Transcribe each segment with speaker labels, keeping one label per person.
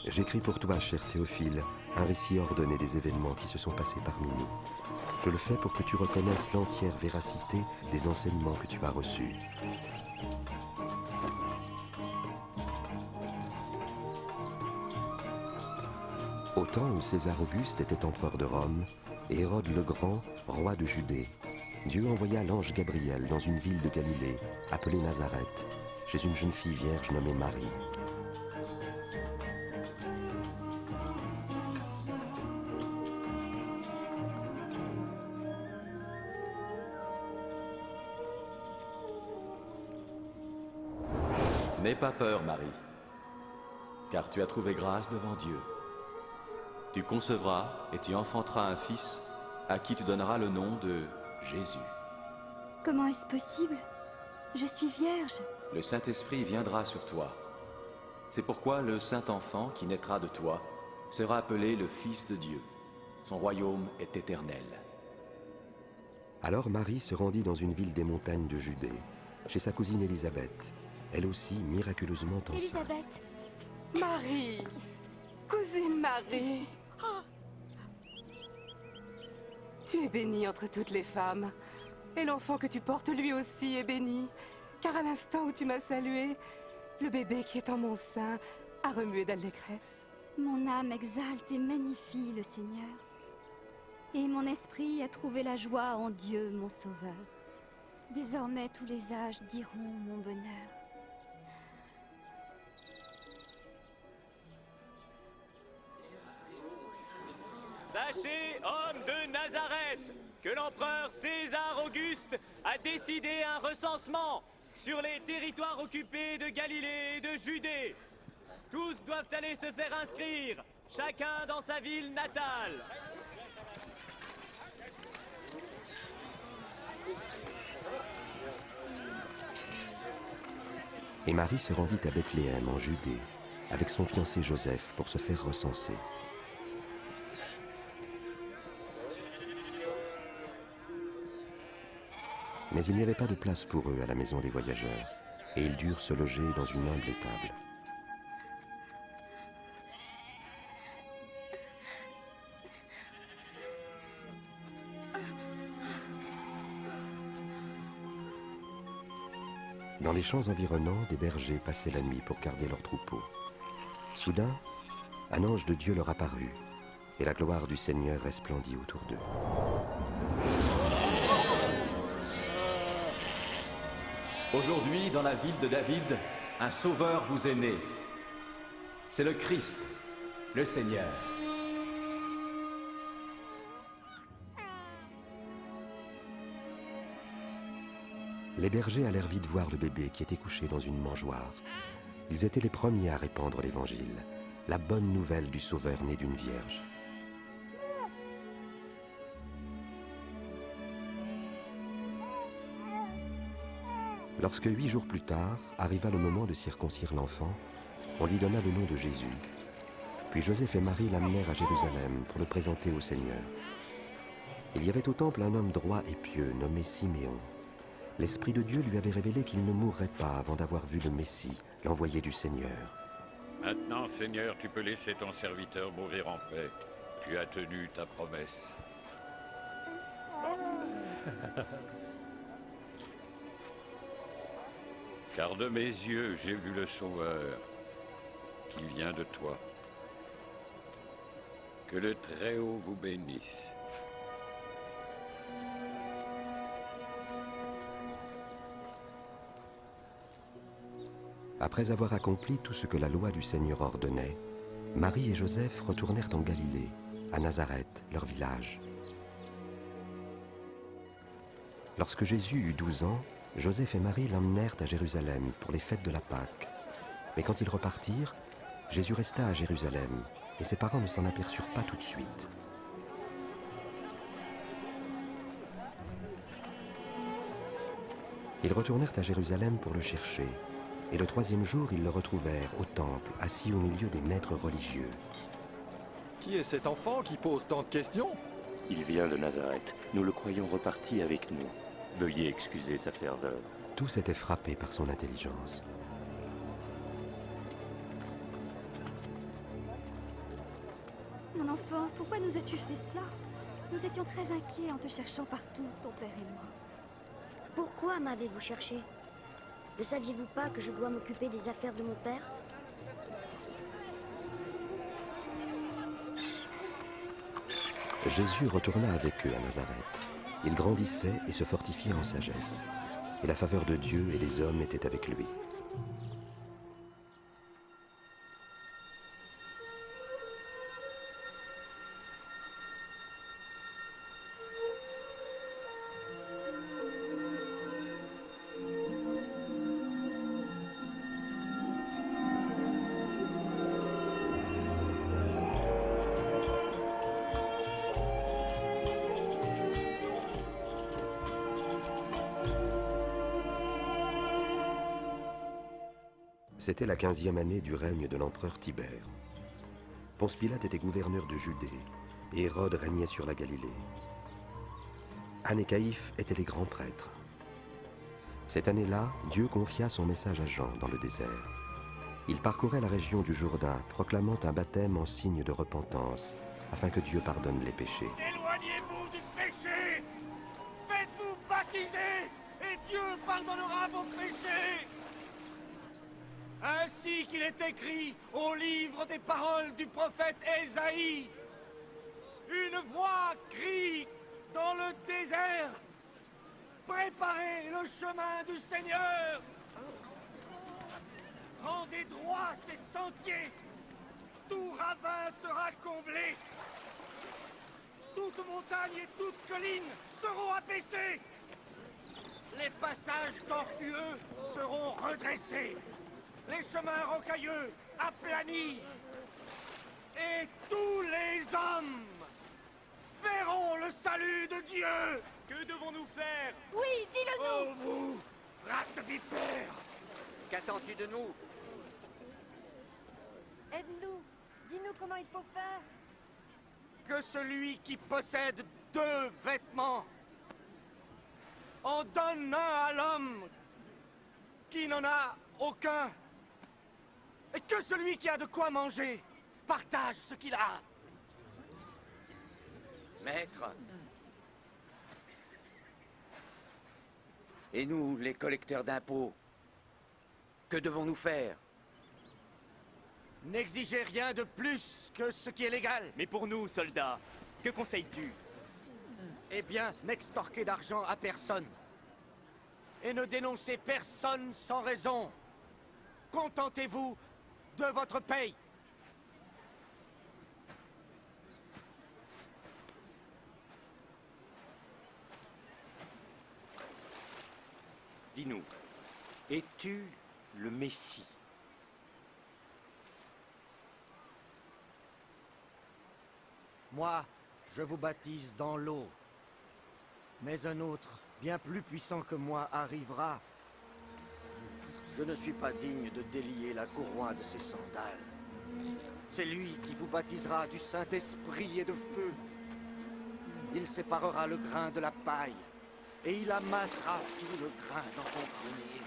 Speaker 1: J'écris pour toi, cher Théophile, un récit ordonné des événements qui se sont passés parmi nous. Je le fais pour que tu reconnaisses l'entière véracité des enseignements que tu as reçus. Au temps où César Auguste était empereur de Rome, et Hérode le Grand, roi de Judée, Dieu envoya l'ange Gabriel dans une ville de Galilée, appelée Nazareth, chez une jeune fille vierge nommée Marie.
Speaker 2: N'aie pas peur, Marie, car tu as trouvé grâce devant Dieu. Tu concevras et tu enfanteras un fils à qui tu donneras le nom de Jésus.
Speaker 3: Comment est-ce possible? Je suis vierge.
Speaker 2: Le Saint-Esprit viendra sur toi. C'est pourquoi le Saint-Enfant qui naîtra de toi sera appelé le Fils de Dieu. Son royaume est éternel.
Speaker 1: Alors Marie se rendit dans une ville des montagnes de Judée, chez sa cousine Élisabeth, elle aussi miraculeusement enceinte.
Speaker 3: Élisabeth.
Speaker 4: Marie, cousine Marie. Tu es bénie entre toutes les femmes, et l'enfant que tu portes lui aussi est béni, car à l'instant où tu m'as salué, le bébé qui est en mon sein a remué d'allégresse.
Speaker 3: Mon âme exalte et magnifie le Seigneur. Et mon esprit a trouvé la joie en Dieu, mon Sauveur. Désormais, tous les âges diront mon bonheur.
Speaker 5: Sachez, hommes de Nazareth, que l'empereur César Auguste a décidé un recensement sur les territoires occupés de Galilée et de Judée. Tous doivent aller se faire inscrire, chacun dans sa ville natale.
Speaker 1: Et Marie se rendit à Bethléem en Judée, avec son fiancé Joseph pour se faire recenser. Mais il n'y avait pas de place pour eux à la maison des voyageurs, et ils durent se loger dans une humble étable. Dans les champs environnants, des bergers passaient la nuit pour garder leurs troupeaux. Soudain, un ange de Dieu leur apparut, et la gloire du Seigneur resplendit autour d'eux.
Speaker 2: Aujourd'hui, dans la ville de David, un sauveur vous est né. C'est le Christ, le Seigneur.
Speaker 1: Les bergers allèrent vite voir le bébé qui était couché dans une mangeoire. Ils étaient les premiers à répandre l'évangile, la bonne nouvelle du Sauveur né d'une vierge. Lorsque 8 jours plus tard arriva le moment de circoncire l'enfant, on lui donna le nom de Jésus. Puis Joseph et Marie l'amenèrent à Jérusalem pour le présenter au Seigneur. Il y avait au temple un homme droit et pieux nommé Siméon. L'Esprit de Dieu lui avait révélé qu'il ne mourrait pas avant d'avoir vu le Messie, l'envoyé du Seigneur.
Speaker 6: Maintenant, Seigneur, tu peux laisser ton serviteur mourir en paix. Tu as tenu ta promesse. Car de mes yeux, j'ai vu le Sauveur, qui vient de toi. Que le Très-Haut vous bénisse.
Speaker 1: Après avoir accompli tout ce que la loi du Seigneur ordonnait, Marie et Joseph retournèrent en Galilée, à Nazareth, leur village. Lorsque Jésus eut 12 ans, Joseph et Marie l'emmenèrent à Jérusalem pour les fêtes de la Pâque. Mais quand ils repartirent, Jésus resta à Jérusalem, et ses parents ne s'en aperçurent pas tout de suite. Ils retournèrent à Jérusalem pour le chercher, et le 3e jour, ils le retrouvèrent au temple, assis au milieu des maîtres religieux.
Speaker 7: Qui est cet enfant qui pose tant de questions?
Speaker 8: Il vient de Nazareth. Nous le croyons reparti avec nous. Veuillez excuser sa ferveur.
Speaker 1: Tous étaient frappés par son intelligence.
Speaker 3: Mon enfant, pourquoi nous as-tu fait cela? Nous étions très inquiets en te cherchant partout, ton père et moi.
Speaker 9: Pourquoi m'avez-vous cherché? Ne saviez-vous pas que je dois m'occuper des affaires de mon père?
Speaker 1: Jésus retourna avec eux à Nazareth. Il grandissait et se fortifiait en sagesse. Et la faveur de Dieu et des hommes était avec lui. C'était la 15e année du règne de l'empereur Tibère. Ponce Pilate était gouverneur de Judée, et Hérode régnait sur la Galilée. Anne et Caïphe étaient les grands prêtres. Cette année-là, Dieu confia son message à Jean dans le désert. Il parcourait la région du Jourdain, proclamant un baptême en signe de repentance, afin que Dieu pardonne les péchés.
Speaker 10: Éloignez-vous du péché! Faites-vous baptiser, et Dieu pardonnera vos péchés! Ainsi qu'il est écrit au livre des paroles du prophète Ésaïe. Une voix crie dans le désert. Préparez le chemin du Seigneur. Rendez droit ses sentiers. Tout ravin sera comblé. Toute montagne et toute colline seront abaissées. Les passages tortueux seront redressés. Les chemins rocailleux aplanis. Et tous les hommes verront le salut de Dieu.
Speaker 5: Que devons-nous faire?
Speaker 3: Oui, dis-le-nous!
Speaker 10: Oh vous, race de vipères! Qu'attends-tu de nous?
Speaker 11: Aide-nous. Dis-nous comment il faut faire.
Speaker 10: Que celui qui possède 2 vêtements en donne un à l'homme qui n'en a aucun. Et que celui qui a de quoi manger partage ce qu'il a.
Speaker 12: Maître. Et nous, les collecteurs d'impôts, que devons-nous faire?
Speaker 10: N'exigez rien de plus que ce qui est légal.
Speaker 5: Mais pour nous, soldats, que conseilles-tu?
Speaker 10: Eh bien, n'extorquez d'argent à personne. Et ne dénoncez personne sans raison. Contentez-vous de votre paye.
Speaker 12: Dis-nous, es-tu le Messie?
Speaker 10: Moi, je vous baptise dans l'eau. Mais un autre, bien plus puissant que moi, arrivera. Je ne suis pas digne de délier la courroie de ses sandales. C'est lui qui vous baptisera du Saint-Esprit et de feu. Il séparera le grain de la paille, et il amassera tout le grain dans son grenier.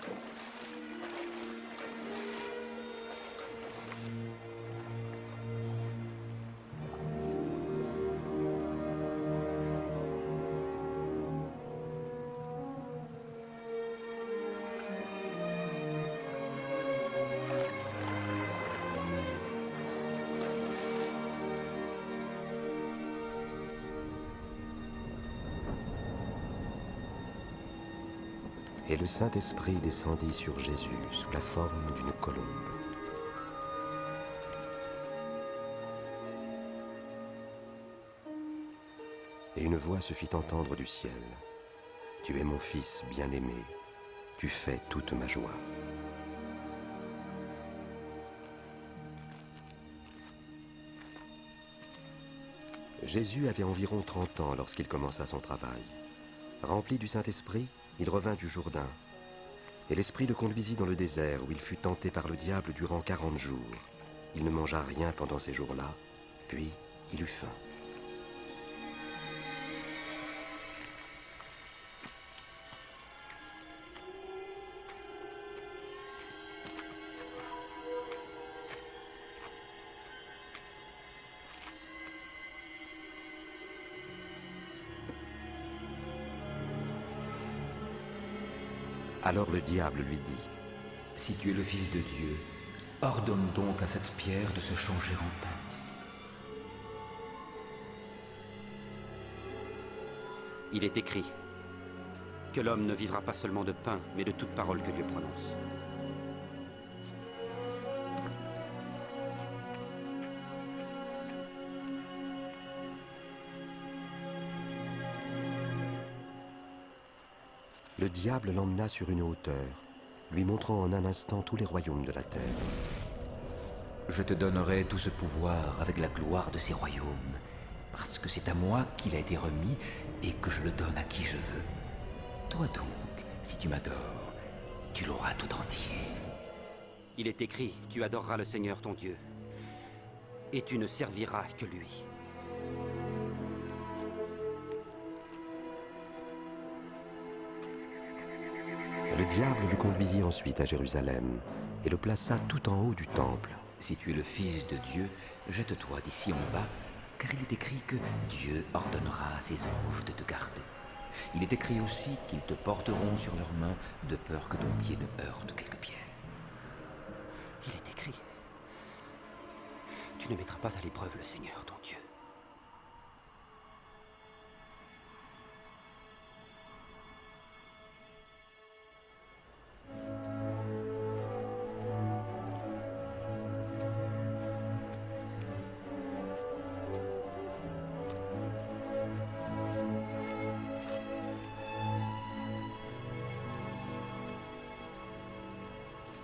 Speaker 1: Et le Saint-Esprit descendit sur Jésus sous la forme d'une colombe. Et une voix se fit entendre du ciel. « Tu es mon Fils bien-aimé, tu fais toute ma joie. » Jésus avait environ 30 ans lorsqu'il commença son travail. Rempli du Saint-Esprit, il revint du Jourdain. Et l'Esprit le conduisit dans le désert où il fut tenté par le diable durant 40 jours. Il ne mangea rien pendant ces jours-là, puis il eut faim. Alors le diable lui dit,
Speaker 13: « Si tu es le Fils de Dieu, ordonne donc à cette pierre de se changer en pain. »
Speaker 14: Il est écrit que l'homme ne vivra pas seulement de pain, mais de toute parole que Dieu prononce.
Speaker 1: Le diable l'emmena sur une hauteur, lui montrant en un instant tous les royaumes de la terre.
Speaker 13: Je te donnerai tout ce pouvoir avec la gloire de ces royaumes, parce que c'est à moi qu'il a été remis et que je le donne à qui je veux. Toi donc, si tu m'adores, tu l'auras tout entier.
Speaker 14: Il est écrit, tu adoreras le Seigneur ton Dieu, et tu ne serviras que lui.
Speaker 1: Le diable le conduisit ensuite à Jérusalem et le plaça tout en haut du temple.
Speaker 13: Si tu es le Fils de Dieu, jette-toi d'ici en bas, car il est écrit que Dieu ordonnera à ses anges de te garder. Il est écrit aussi qu'ils te porteront sur leurs mains, de peur que ton pied ne heurte quelque pierre.
Speaker 14: Il est écrit, tu ne mettras pas à l'épreuve le Seigneur ton Dieu.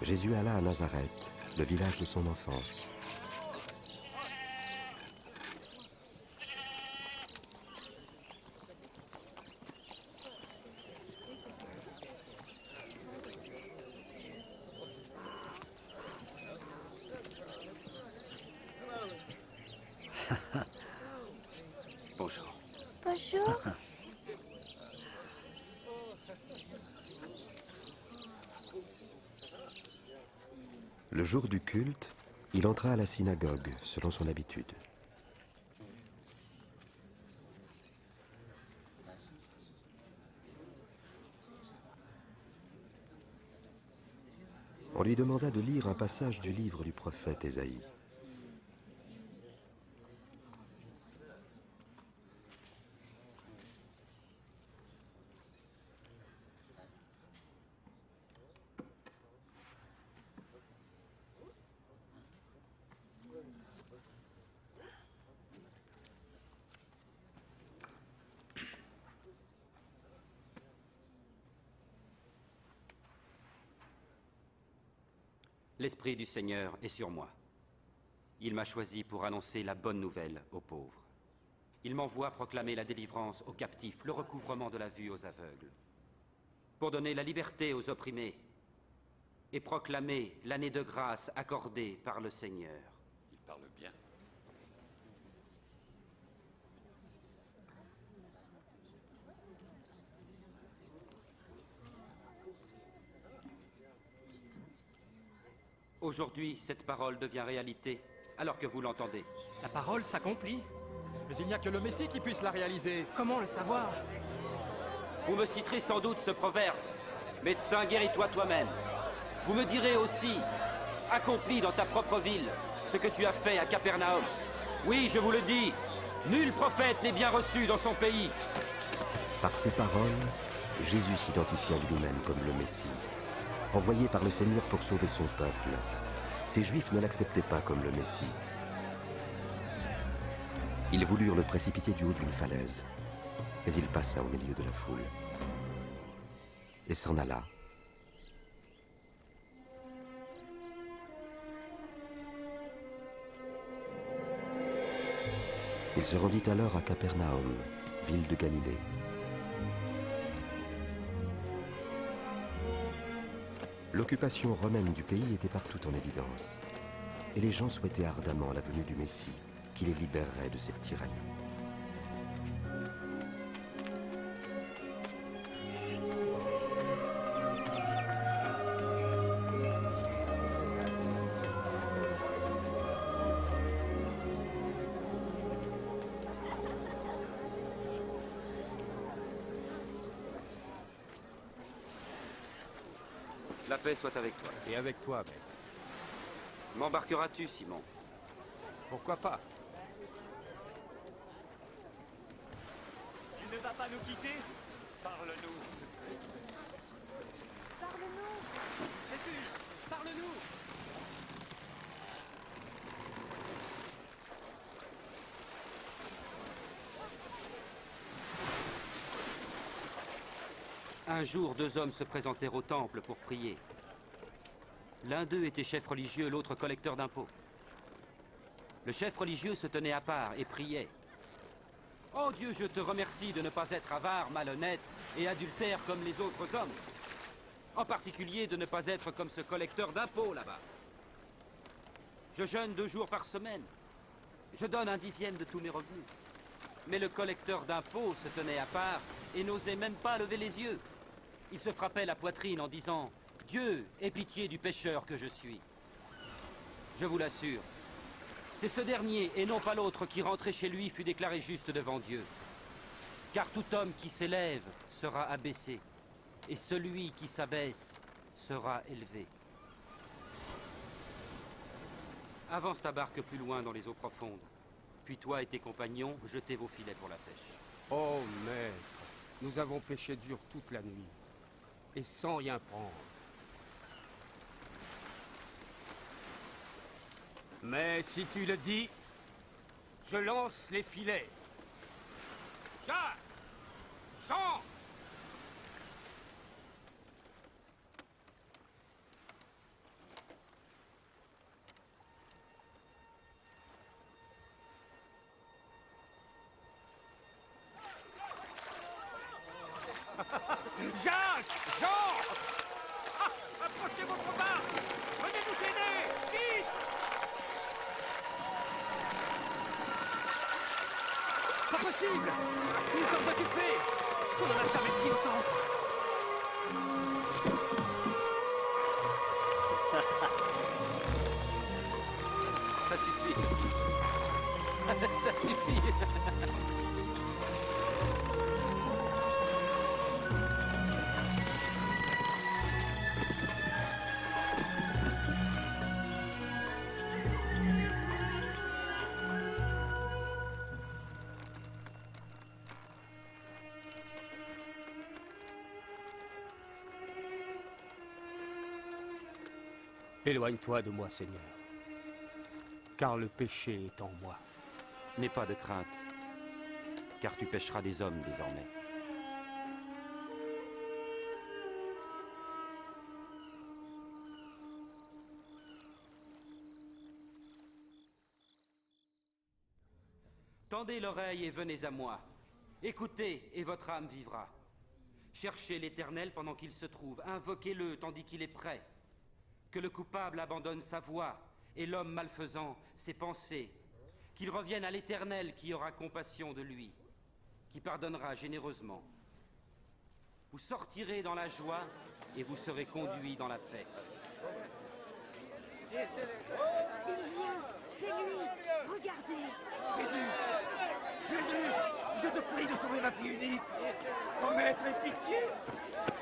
Speaker 1: Jésus alla à Nazareth, le village de son enfance.
Speaker 14: Bonjour.
Speaker 15: Bonjour.
Speaker 1: Le jour du culte, il entra à la synagogue, selon son habitude. On lui demanda de lire un passage du livre du prophète Ésaïe.
Speaker 14: L'Esprit du Seigneur est sur moi. Il m'a choisi pour annoncer la bonne nouvelle aux pauvres. Il m'envoie proclamer la délivrance aux captifs, le recouvrement de la vue aux aveugles, pour donner la liberté aux opprimés et proclamer l'année de grâce accordée par le Seigneur.
Speaker 6: Il parle bien.
Speaker 14: Aujourd'hui, cette parole devient réalité, alors que vous l'entendez.
Speaker 7: La parole s'accomplit. Mais il n'y a que le Messie qui puisse la réaliser. Comment le savoir?
Speaker 14: Vous me citerez sans doute ce proverbe. Médecin, guéris-toi toi-même. Vous me direz aussi, accomplis dans ta propre ville ce que tu as fait à Capernaum. Oui, je vous le dis, nul prophète n'est bien reçu dans son pays.
Speaker 1: Par ces paroles, Jésus s'identifia lui-même comme le Messie, envoyé par le Seigneur pour sauver son peuple. Ces Juifs ne l'acceptaient pas comme le Messie. Ils voulurent le précipiter du haut d'une falaise, mais il passa au milieu de la foule et s'en alla. Il se rendit alors à Capernaum, ville de Galilée. L'occupation romaine du pays était partout en évidence, et les gens souhaitaient ardemment la venue du Messie, qui les libérerait de cette tyrannie.
Speaker 14: La paix soit avec toi.
Speaker 15: Et avec toi, mec.
Speaker 14: M'embarqueras-tu, Simon?
Speaker 15: Pourquoi pas?
Speaker 5: Tu ne vas pas nous quitter?
Speaker 6: Parle-nous.
Speaker 11: Parle-nous.
Speaker 5: Jésus, parle-nous.
Speaker 14: Un jour, 2 hommes se présentèrent au temple pour prier. L'un d'eux était chef religieux, l'autre collecteur d'impôts. Le chef religieux se tenait à part et priait. « Oh Dieu, je te remercie de ne pas être avare, malhonnête et adultère comme les autres hommes. En particulier de ne pas être comme ce collecteur d'impôts là-bas. Je jeûne 2 jours par semaine. Je donne 1/10 de tous mes revenus. Mais le collecteur d'impôts se tenait à part et n'osait même pas lever les yeux. Il se frappait la poitrine en disant « Dieu, aie pitié du pécheur que je suis. » Je vous l'assure, c'est ce dernier et non pas l'autre qui rentrait chez lui fut déclaré juste devant Dieu. Car tout homme qui s'élève sera abaissé, et celui qui s'abaisse sera élevé. Avance ta barque plus loin dans les eaux profondes. Puis toi et tes compagnons, jetez vos filets pour la pêche.
Speaker 15: Oh, maître, nous avons pêché dur toute la nuit. Et sans rien prendre. Mais si tu le dis, je lance les filets. Jacques! Jean! Jacques! Jean! Ah, approchez votre barque! Venez nous aider! Vite! Pas possible! Nous sommes occupés! On n'en a jamais pris autant!
Speaker 14: Ça suffit. Ça suffit.
Speaker 15: Éloigne-toi de moi, Seigneur, car le péché est en moi.
Speaker 14: N'aie pas de crainte, car tu pêcheras des hommes désormais. Tendez l'oreille et venez à moi. Écoutez et votre âme vivra. Cherchez l'Éternel pendant qu'il se trouve. Invoquez-le tandis qu'il est prêt. Que le coupable abandonne sa voie et l'homme malfaisant ses pensées. Qu'il revienne à l'Éternel qui aura compassion de lui, qui pardonnera généreusement. Vous sortirez dans la joie et vous serez conduits dans la paix.
Speaker 11: Il vient, c'est lui. Regardez.
Speaker 12: Jésus! Jésus! Je te prie de sauver ma fille unique! Oh maître, aie pitié!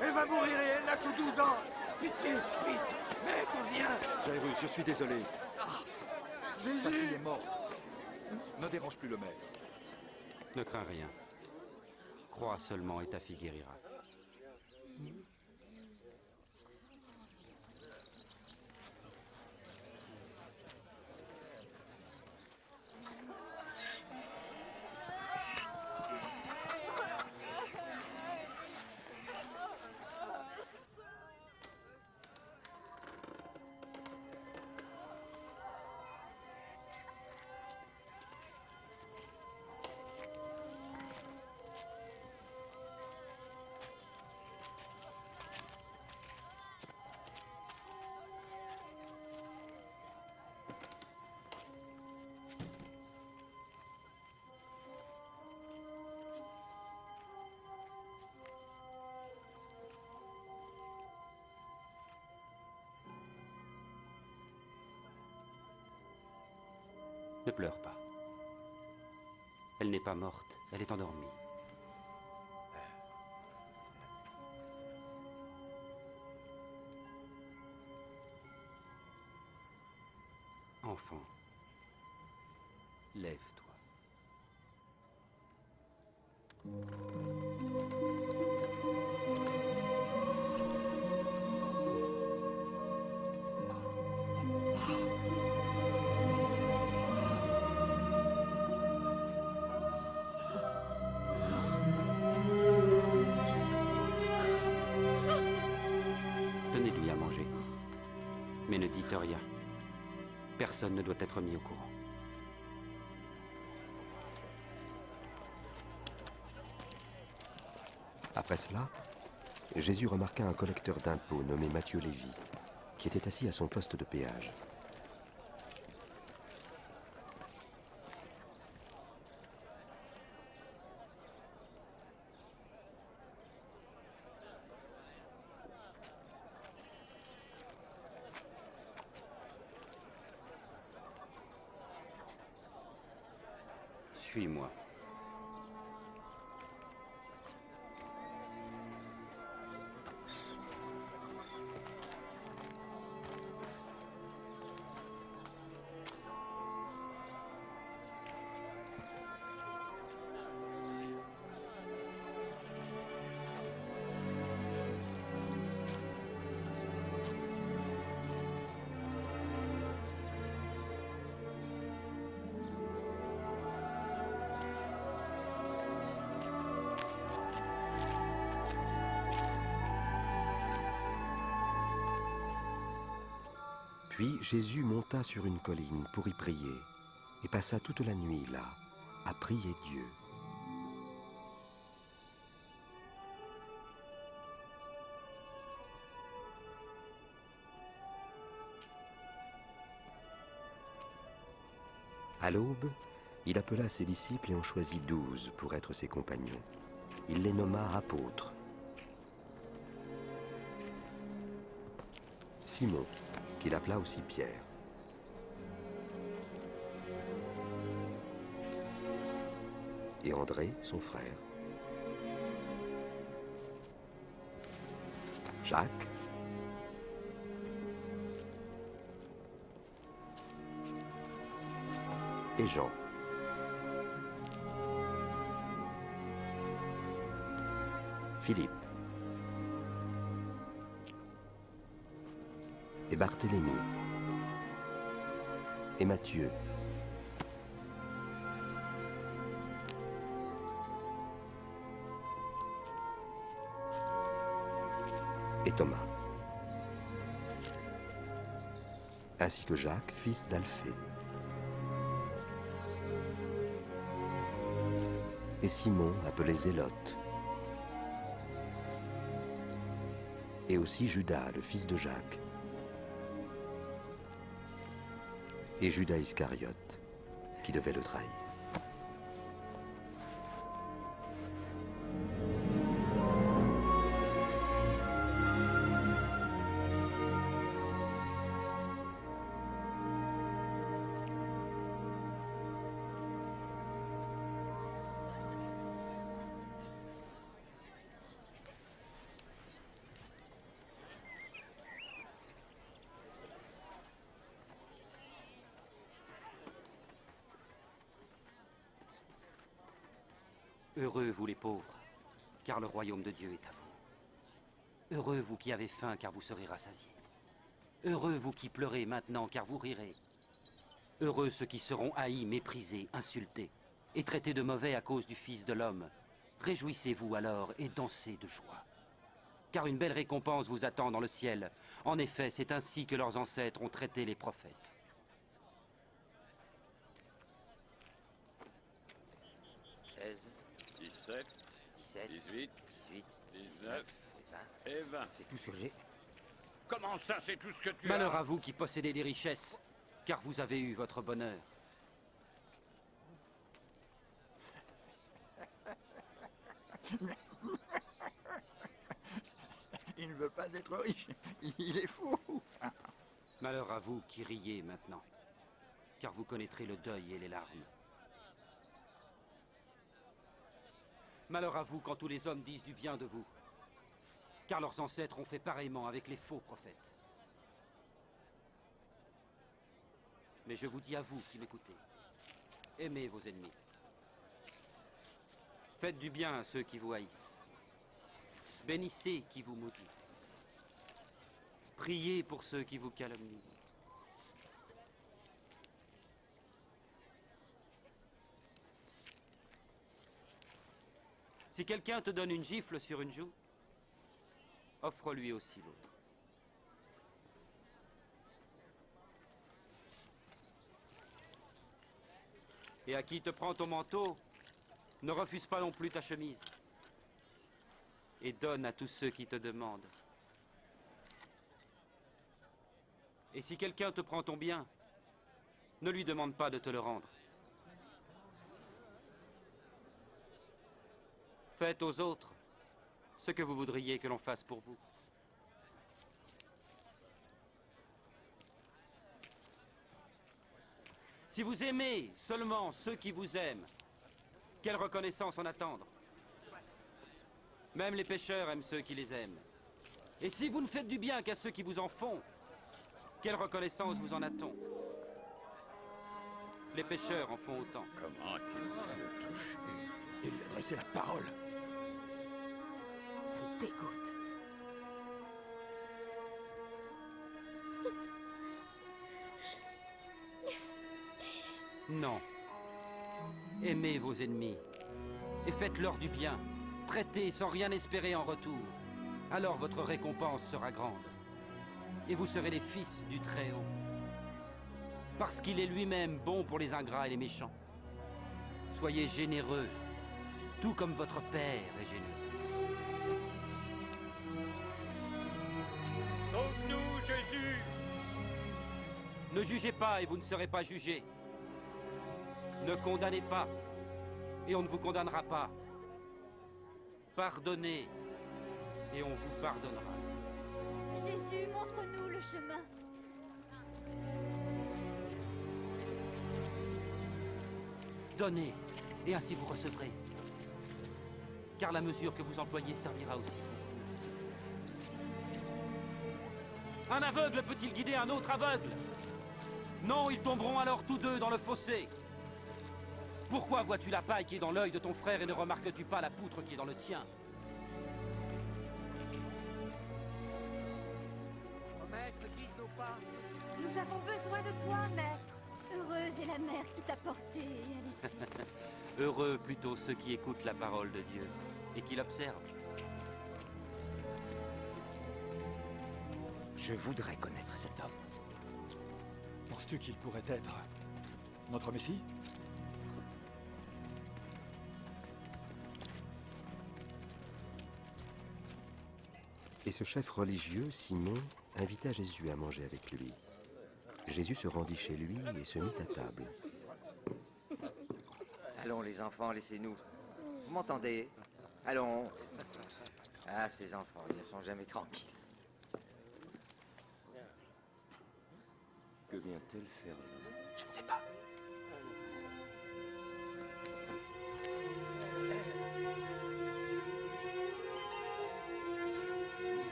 Speaker 12: Elle va mourir et elle n'a que 12 ans! Pitié, vite! Maître, viens!
Speaker 16: Jairus, je suis désolé.
Speaker 12: Jésus!
Speaker 16: Ta fille est morte. Ne dérange plus le maître.
Speaker 14: Ne crains rien. Crois seulement et ta fille guérira. Ne pleure pas. Elle n'est pas morte, elle est endormie. Enfant, lève-toi. Donnez-lui à manger. Mais ne dites rien. Personne ne doit être mis au courant.
Speaker 1: Après cela, Jésus remarqua un collecteur d'impôts nommé Matthieu Lévi, qui était assis à son poste de péage.
Speaker 14: Suis-moi.
Speaker 1: Puis Jésus monta sur une colline pour y prier, et passa toute la nuit là, à prier Dieu. À l'aube, il appela ses disciples et en choisit 12 pour être ses compagnons. Il les nomma apôtres. Simon, qu'il appela aussi Pierre. Et André, son frère. Jacques. Et Jean. Philippe. Et Barthélemy. Et Matthieu. Et Thomas. Ainsi que Jacques, fils d'Alphée. Et Simon, appelé Zélote. Et aussi Judas, le fils de Jacques. Et Judas Iscariote, qui devait le trahir.
Speaker 14: Heureux vous les pauvres, car le royaume de Dieu est à vous. Heureux vous qui avez faim, car vous serez rassasiés. Heureux vous qui pleurez maintenant, car vous rirez. Heureux ceux qui seront haïs, méprisés, insultés, et traités de mauvais à cause du Fils de l'homme. Réjouissez-vous alors et dansez de joie. Car une belle récompense vous attend dans le ciel. En effet, c'est ainsi que leurs ancêtres ont traité les prophètes.
Speaker 6: Sept, 17, 18, 19 et 20.
Speaker 10: C'est tout ce que j'ai.
Speaker 6: Comment ça, c'est tout ce que tu
Speaker 14: Malheur
Speaker 6: as?
Speaker 14: à vous qui possédez des richesses, car vous avez eu votre bonheur.
Speaker 12: Il ne veut pas être riche. Il est fou.
Speaker 14: Malheur à vous qui riez maintenant, car vous connaîtrez le deuil et les larmes. Malheur à vous quand tous les hommes disent du bien de vous, car leurs ancêtres ont fait pareillement avec les faux prophètes. Mais je vous dis à vous qui m'écoutez, aimez vos ennemis. Faites du bien à ceux qui vous haïssent. Bénissez qui vous maudit. Priez pour ceux qui vous calomnient. Si quelqu'un te donne une gifle sur une joue, offre-lui aussi l'autre. Et à qui te prend ton manteau, ne refuse pas non plus ta chemise. Et donne à tous ceux qui te demandent. Et si quelqu'un te prend ton bien, ne lui demande pas de te le rendre. Faites aux autres ce que vous voudriez que l'on fasse pour vous. Si vous aimez seulement ceux qui vous aiment, quelle reconnaissance en attendre? Même les pécheurs aiment ceux qui les aiment. Et si vous ne faites du bien qu'à ceux qui vous en font, quelle reconnaissance vous en a-t-on? Les pécheurs en font autant.
Speaker 6: Comment a-t-il pu le toucher et lui adresser la parole?
Speaker 4: Ça me dégoûte.
Speaker 14: Non. Aimez vos ennemis et faites-leur du bien. Prêtez sans rien espérer en retour. Alors votre récompense sera grande. Et vous serez les fils du Très-Haut. Parce qu'il est lui-même bon pour les ingrats et les méchants. Soyez généreux, tout comme votre Père est généreux.
Speaker 15: Sauve-nous, Jésus!
Speaker 14: Ne jugez pas et vous ne serez pas jugés. Ne condamnez pas et on ne vous condamnera pas. Pardonnez et on vous pardonnera.
Speaker 3: Jésus, montre-nous le chemin.
Speaker 14: Donnez et ainsi vous recevrez. Car la mesure que vous employez servira aussi pour vous. Un aveugle peut-il guider un autre aveugle? Non, ils tomberont alors tous deux dans le fossé. Pourquoi vois-tu la paille qui est dans l'œil de ton frère et ne remarques-tu pas la poutre qui est dans le tien?
Speaker 10: Oh, maître, guide nos pas.
Speaker 3: Nous avons besoin de toi, maître. Heureuse est la mère qui t'a porté et allaitée.
Speaker 14: Heureux plutôt ceux qui écoutent la parole de Dieu et qui l'observent.
Speaker 12: Je voudrais connaître cet homme.
Speaker 16: Penses-tu qu'il pourrait être notre Messie?
Speaker 1: Et ce chef religieux, Simon, invita Jésus à manger avec lui. Jésus se rendit chez lui et se mit à table.
Speaker 17: Allons les enfants, laissez-nous. Vous m'entendez? Allons. Ah, ces enfants, ils ne sont jamais tranquilles.
Speaker 8: Que vient-elle faire là?
Speaker 17: Je ne sais pas.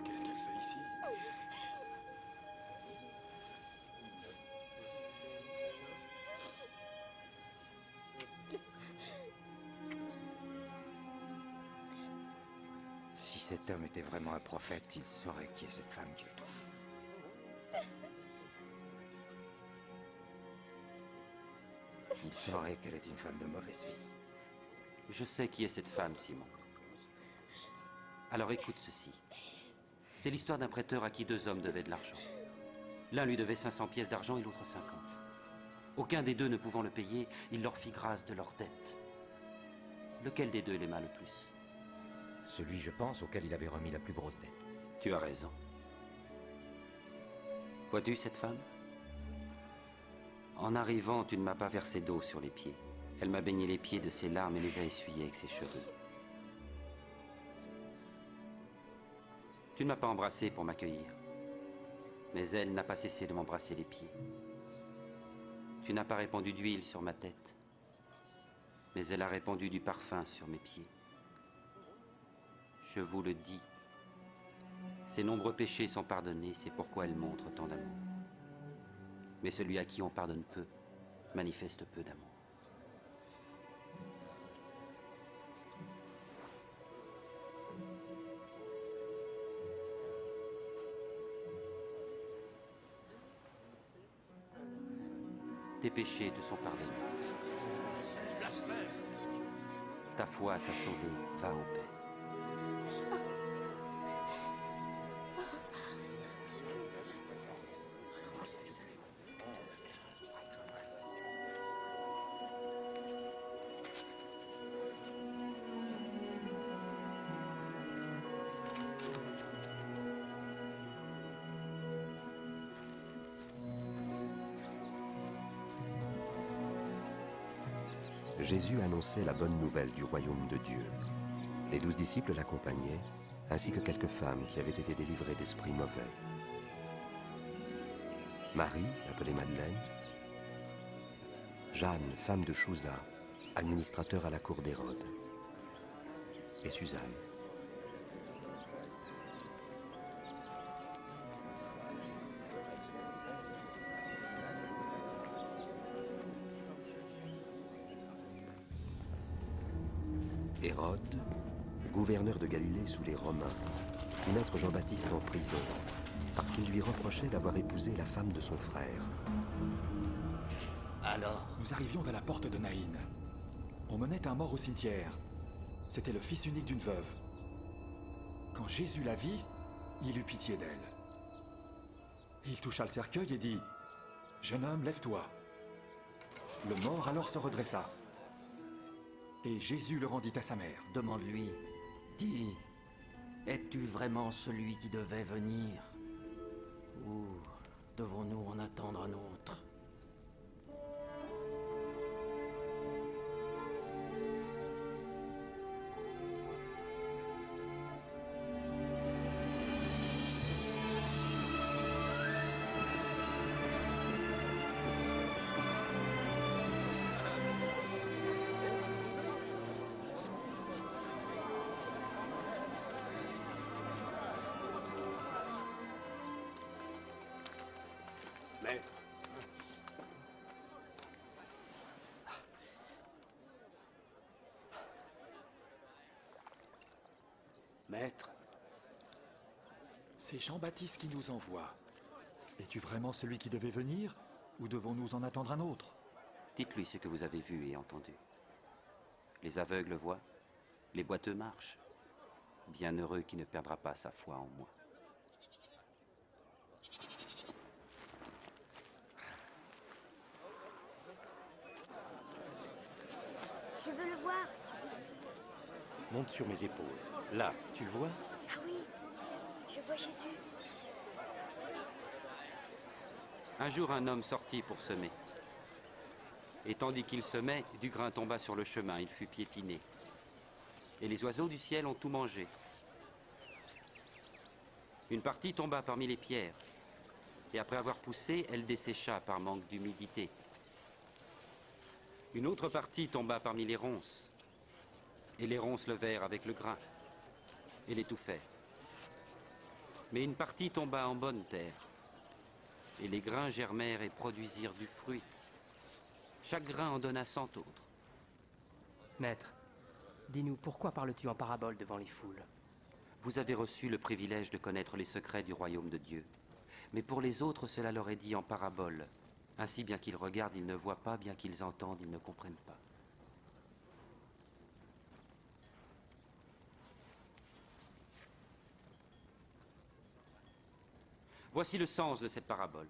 Speaker 16: Qu'est-ce qu'elle fait ici?
Speaker 17: Si cet homme était vraiment un prophète, il saurait qui est cette femme qu'il touche. Il saurait qu'elle est une femme de mauvaise vie.
Speaker 14: Je sais qui est cette femme, Simon. Alors écoute ceci. C'est l'histoire d'un prêteur à qui deux hommes devaient de l'argent. L'un lui devait 500 pièces d'argent et l'autre 50. Aucun des deux ne pouvant le payer, il leur fit grâce de leur dette. Lequel des deux l'aima le plus?
Speaker 12: Celui, je pense, auquel il avait remis la plus grosse dette.
Speaker 14: Tu as raison. Vois-tu cette femme? En arrivant, tu ne m'as pas versé d'eau sur les pieds. Elle m'a baigné les pieds de ses larmes et les a essuyés avec ses cheveux. Tu ne m'as pas embrassé pour m'accueillir. Mais elle n'a pas cessé de m'embrasser les pieds. Tu n'as pas répandu d'huile sur ma tête. mais elle a répandu du parfum sur mes pieds. Je vous le dis, ses nombreux péchés sont pardonnés, c'est pourquoi elle montre tant d'amour. Mais celui à qui on pardonne peu, manifeste peu d'amour. Tes péchés te sont pardonnés. Ta foi t'a sauvé, va en paix.
Speaker 1: Jésus annonçait la bonne nouvelle du royaume de Dieu. Les 12 disciples l'accompagnaient, ainsi que quelques femmes qui avaient été délivrées d'esprits mauvais. Marie, appelée Madeleine, Jeanne, femme de Chouza, administrateur à la cour d'Hérode, et Suzanne. Hérode, gouverneur de Galilée sous les Romains, fit mettre Jean-Baptiste en prison parce qu'il lui reprochait d'avoir épousé la femme de son frère.
Speaker 16: Alors? Nous arrivions à la porte de Naïn. On menait un mort au cimetière. C'était le fils unique d'une veuve. Quand Jésus la vit, il eut pitié d'elle. Il toucha le cercueil et dit « Jeune homme, lève-toi ». Le mort alors se redressa. Et Jésus le rendit à sa mère.
Speaker 10: Demande-lui, dis, es-tu vraiment celui qui devait venir? Ou devons-nous en attendre un autre?
Speaker 18: Maître. Maître.
Speaker 16: C'est Jean-Baptiste qui nous envoie. Es-tu vraiment celui qui devait venir, ou devons-nous en attendre un autre?
Speaker 14: Dites-lui ce que vous avez vu et entendu. Les aveugles voient, les boiteux marchent. Bienheureux qui ne perdra pas sa foi en moi.
Speaker 9: Je veux le voir.
Speaker 8: Monte sur mes épaules. Là, tu le vois?
Speaker 9: Ah oui, je vois Jésus.
Speaker 14: Un jour, un homme sortit pour semer. Et tandis qu'il semait, du grain tomba sur le chemin, il fut piétiné. Et les oiseaux du ciel ont tout mangé. Une partie tomba parmi les pierres. Et après avoir poussé, elle dessécha par manque d'humidité. Une autre partie tomba parmi les ronces. Et les ronces levèrent avec le grain et l'étouffèrent. Mais une partie tomba en bonne terre. Et les grains germèrent et produisirent du fruit. Chaque grain en donna 100 autres.
Speaker 19: Maître, dis-nous, pourquoi parles-tu en parabole devant les foules?
Speaker 14: Vous avez reçu le privilège de connaître les secrets du royaume de Dieu. Mais pour les autres, cela leur est dit en parabole. Ainsi, bien qu'ils regardent, ils ne voient pas, bien qu'ils entendent, ils ne comprennent pas. Voici le sens de cette parabole.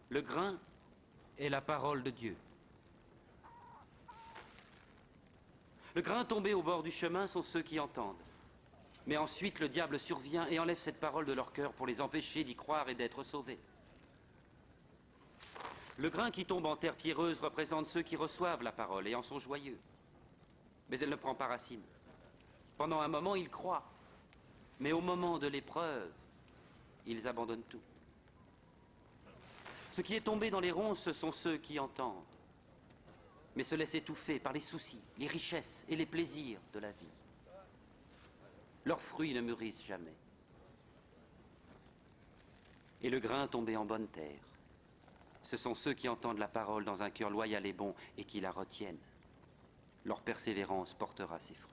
Speaker 14: Le grain est la parole de Dieu. Le grain tombé au bord du chemin sont ceux qui entendent. Mais ensuite, le diable survient et enlève cette parole de leur cœur pour les empêcher d'y croire et d'être sauvés. Le grain qui tombe en terre pierreuse représente ceux qui reçoivent la parole et en sont joyeux. Mais elle ne prend pas racine. Pendant un moment, ils croient. Mais au moment de l'épreuve, ils abandonnent tout. Ce qui est tombé dans les ronces, ce sont ceux qui entendent, mais se laissent étouffer par les soucis, les richesses et les plaisirs de la vie. Leurs fruits ne mûrissent jamais. Et le grain tombé en bonne terre, ce sont ceux qui entendent la parole dans un cœur loyal et bon et qui la retiennent. Leur persévérance portera ses fruits.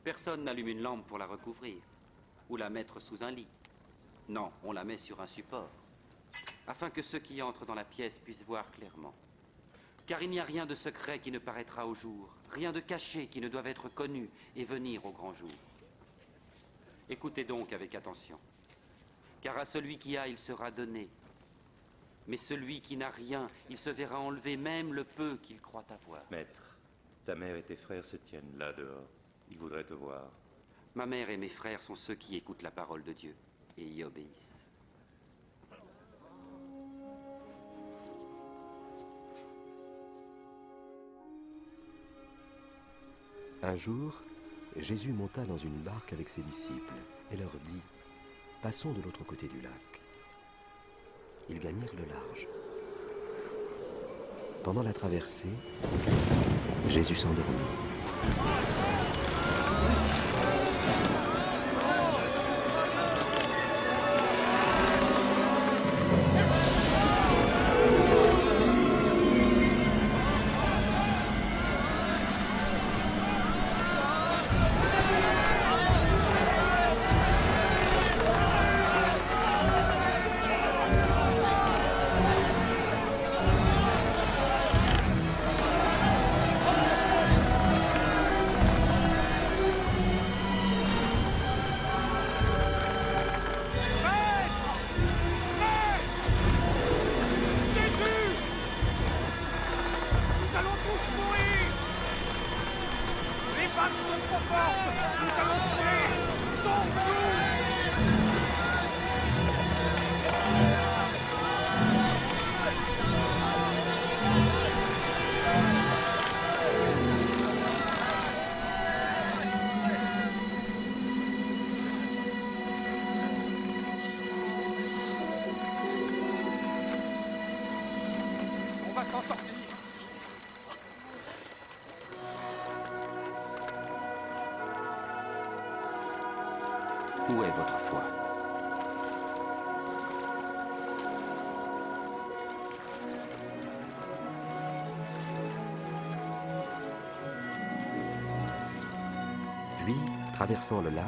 Speaker 14: Personne n'allume une lampe pour la recouvrir ou la mettre sous un lit. Non, on la met sur un support, afin que ceux qui entrent dans la pièce puissent voir clairement. Car il n'y a rien de secret qui ne paraîtra au jour, rien de caché qui ne doive être connu et venir au grand jour. Écoutez donc avec attention, car à celui qui a, il sera donné. Mais celui qui n'a rien, il se verra enlever même le peu qu'il croit avoir.
Speaker 8: Maître, ta mère et tes frères se tiennent là dehors. Ils voudraient te voir.
Speaker 14: Ma mère et mes frères sont ceux qui écoutent la parole de Dieu et y obéissent.
Speaker 1: Un jour, Jésus monta dans une barque avec ses disciples et leur dit « Passons de l'autre côté du lac ». Ils gagnèrent le large. Pendant la traversée, Jésus s'endormit.
Speaker 15: S'en sortir.
Speaker 14: Où est votre foi?
Speaker 1: Puis, traversant le lac,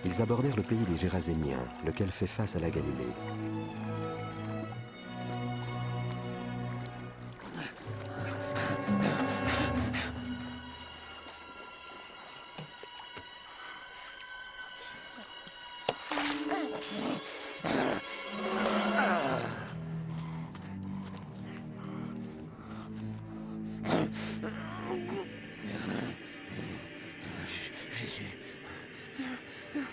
Speaker 1: ils abordèrent le pays des Géraséniens, lequel fait face à la Galilée.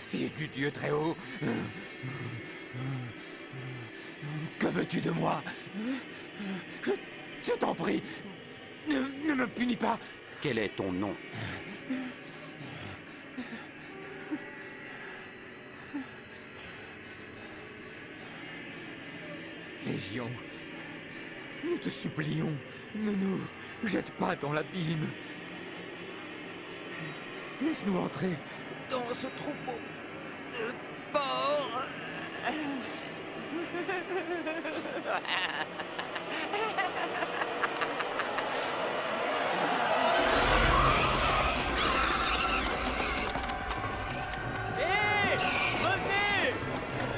Speaker 12: Fils du Dieu très haut, que veux-tu de moi? Je t'en prie, ne me punis pas.
Speaker 14: Quel est ton nom?
Speaker 12: Légion, nous te supplions, ne nous jette pas dans l'abîme. Laisse-nous entrer dans ce troupeau de porcs.
Speaker 15: Hé! Revenez!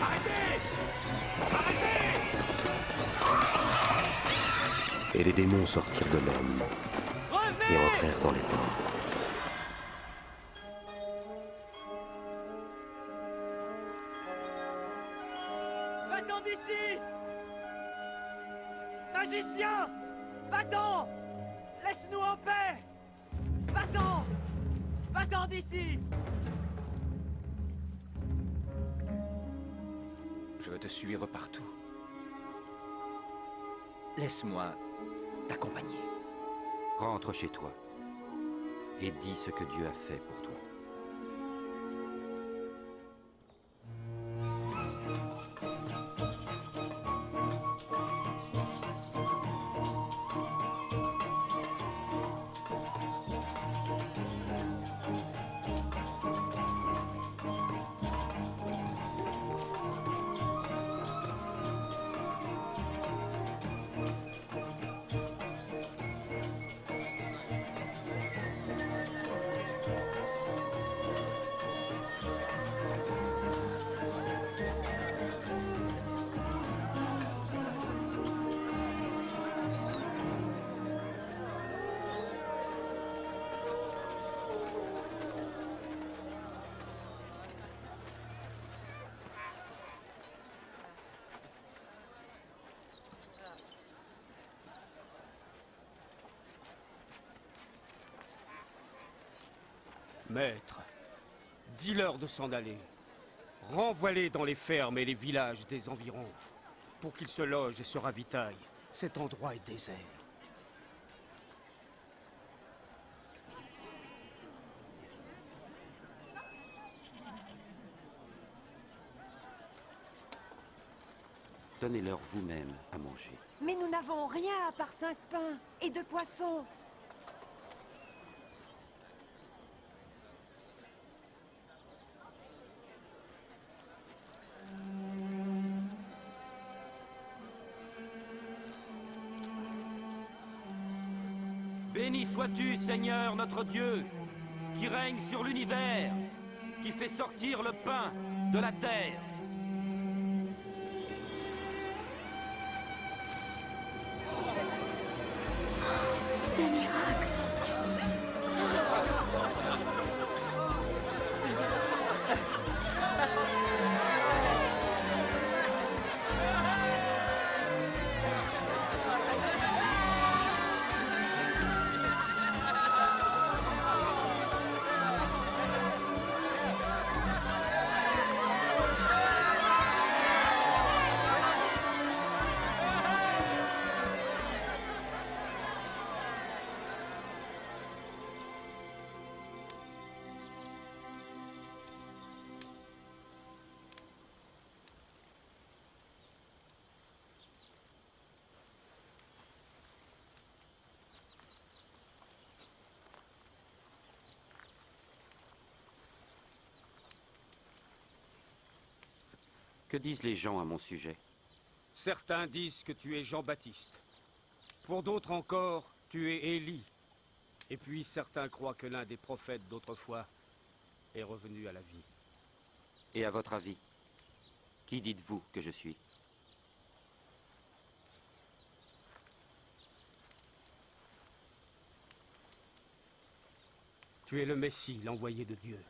Speaker 15: Arrêtez! Arrêtez!
Speaker 1: Et les démons sortirent de l'homme et entrèrent dans les porcs.
Speaker 15: Va-t'en d'ici! Magicien! Va-t'en! Laisse-nous en paix! Va-t'en! Va-t'en d'ici!
Speaker 13: Je veux te suivre partout. Laisse-moi t'accompagner.
Speaker 14: Rentre chez toi. et dis ce que Dieu a fait pour toi.
Speaker 18: Maître, dis-leur de s'en aller. Renvoie-les dans les fermes et les villages des environs, pour qu'ils se logent et se ravitaillent. Cet endroit est désert.
Speaker 14: Donnez-leur vous-même à manger.
Speaker 11: Mais nous n'avons rien à part 5 pains et 2 poissons.
Speaker 14: Béni sois-tu, Seigneur notre Dieu, qui règne sur l'univers, qui fait sortir le pain de la terre.
Speaker 3: C'est un miracle.
Speaker 14: Que disent les gens à mon sujet?
Speaker 18: Certains disent que tu es Jean-Baptiste. Pour d'autres encore, tu es Élie. Et puis certains croient que l'un des prophètes d'autrefois est revenu à la vie.
Speaker 14: Et à votre avis, qui dites-vous que je suis?
Speaker 18: Tu es le Messie, l'envoyé de Dieu.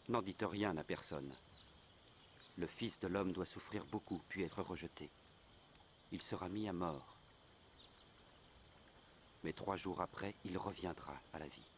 Speaker 14: N'en dites rien à personne. Le Fils de l'homme doit souffrir beaucoup, puis être rejeté. Il sera mis à mort. Mais 3 jours après, il reviendra à la vie.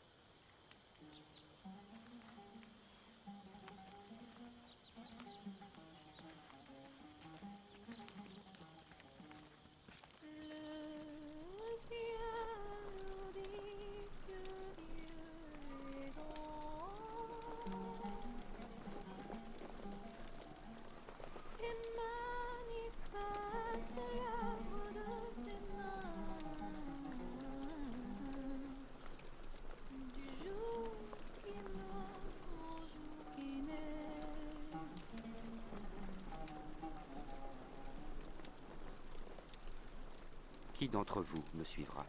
Speaker 14: Qui d'entre vous me suivra?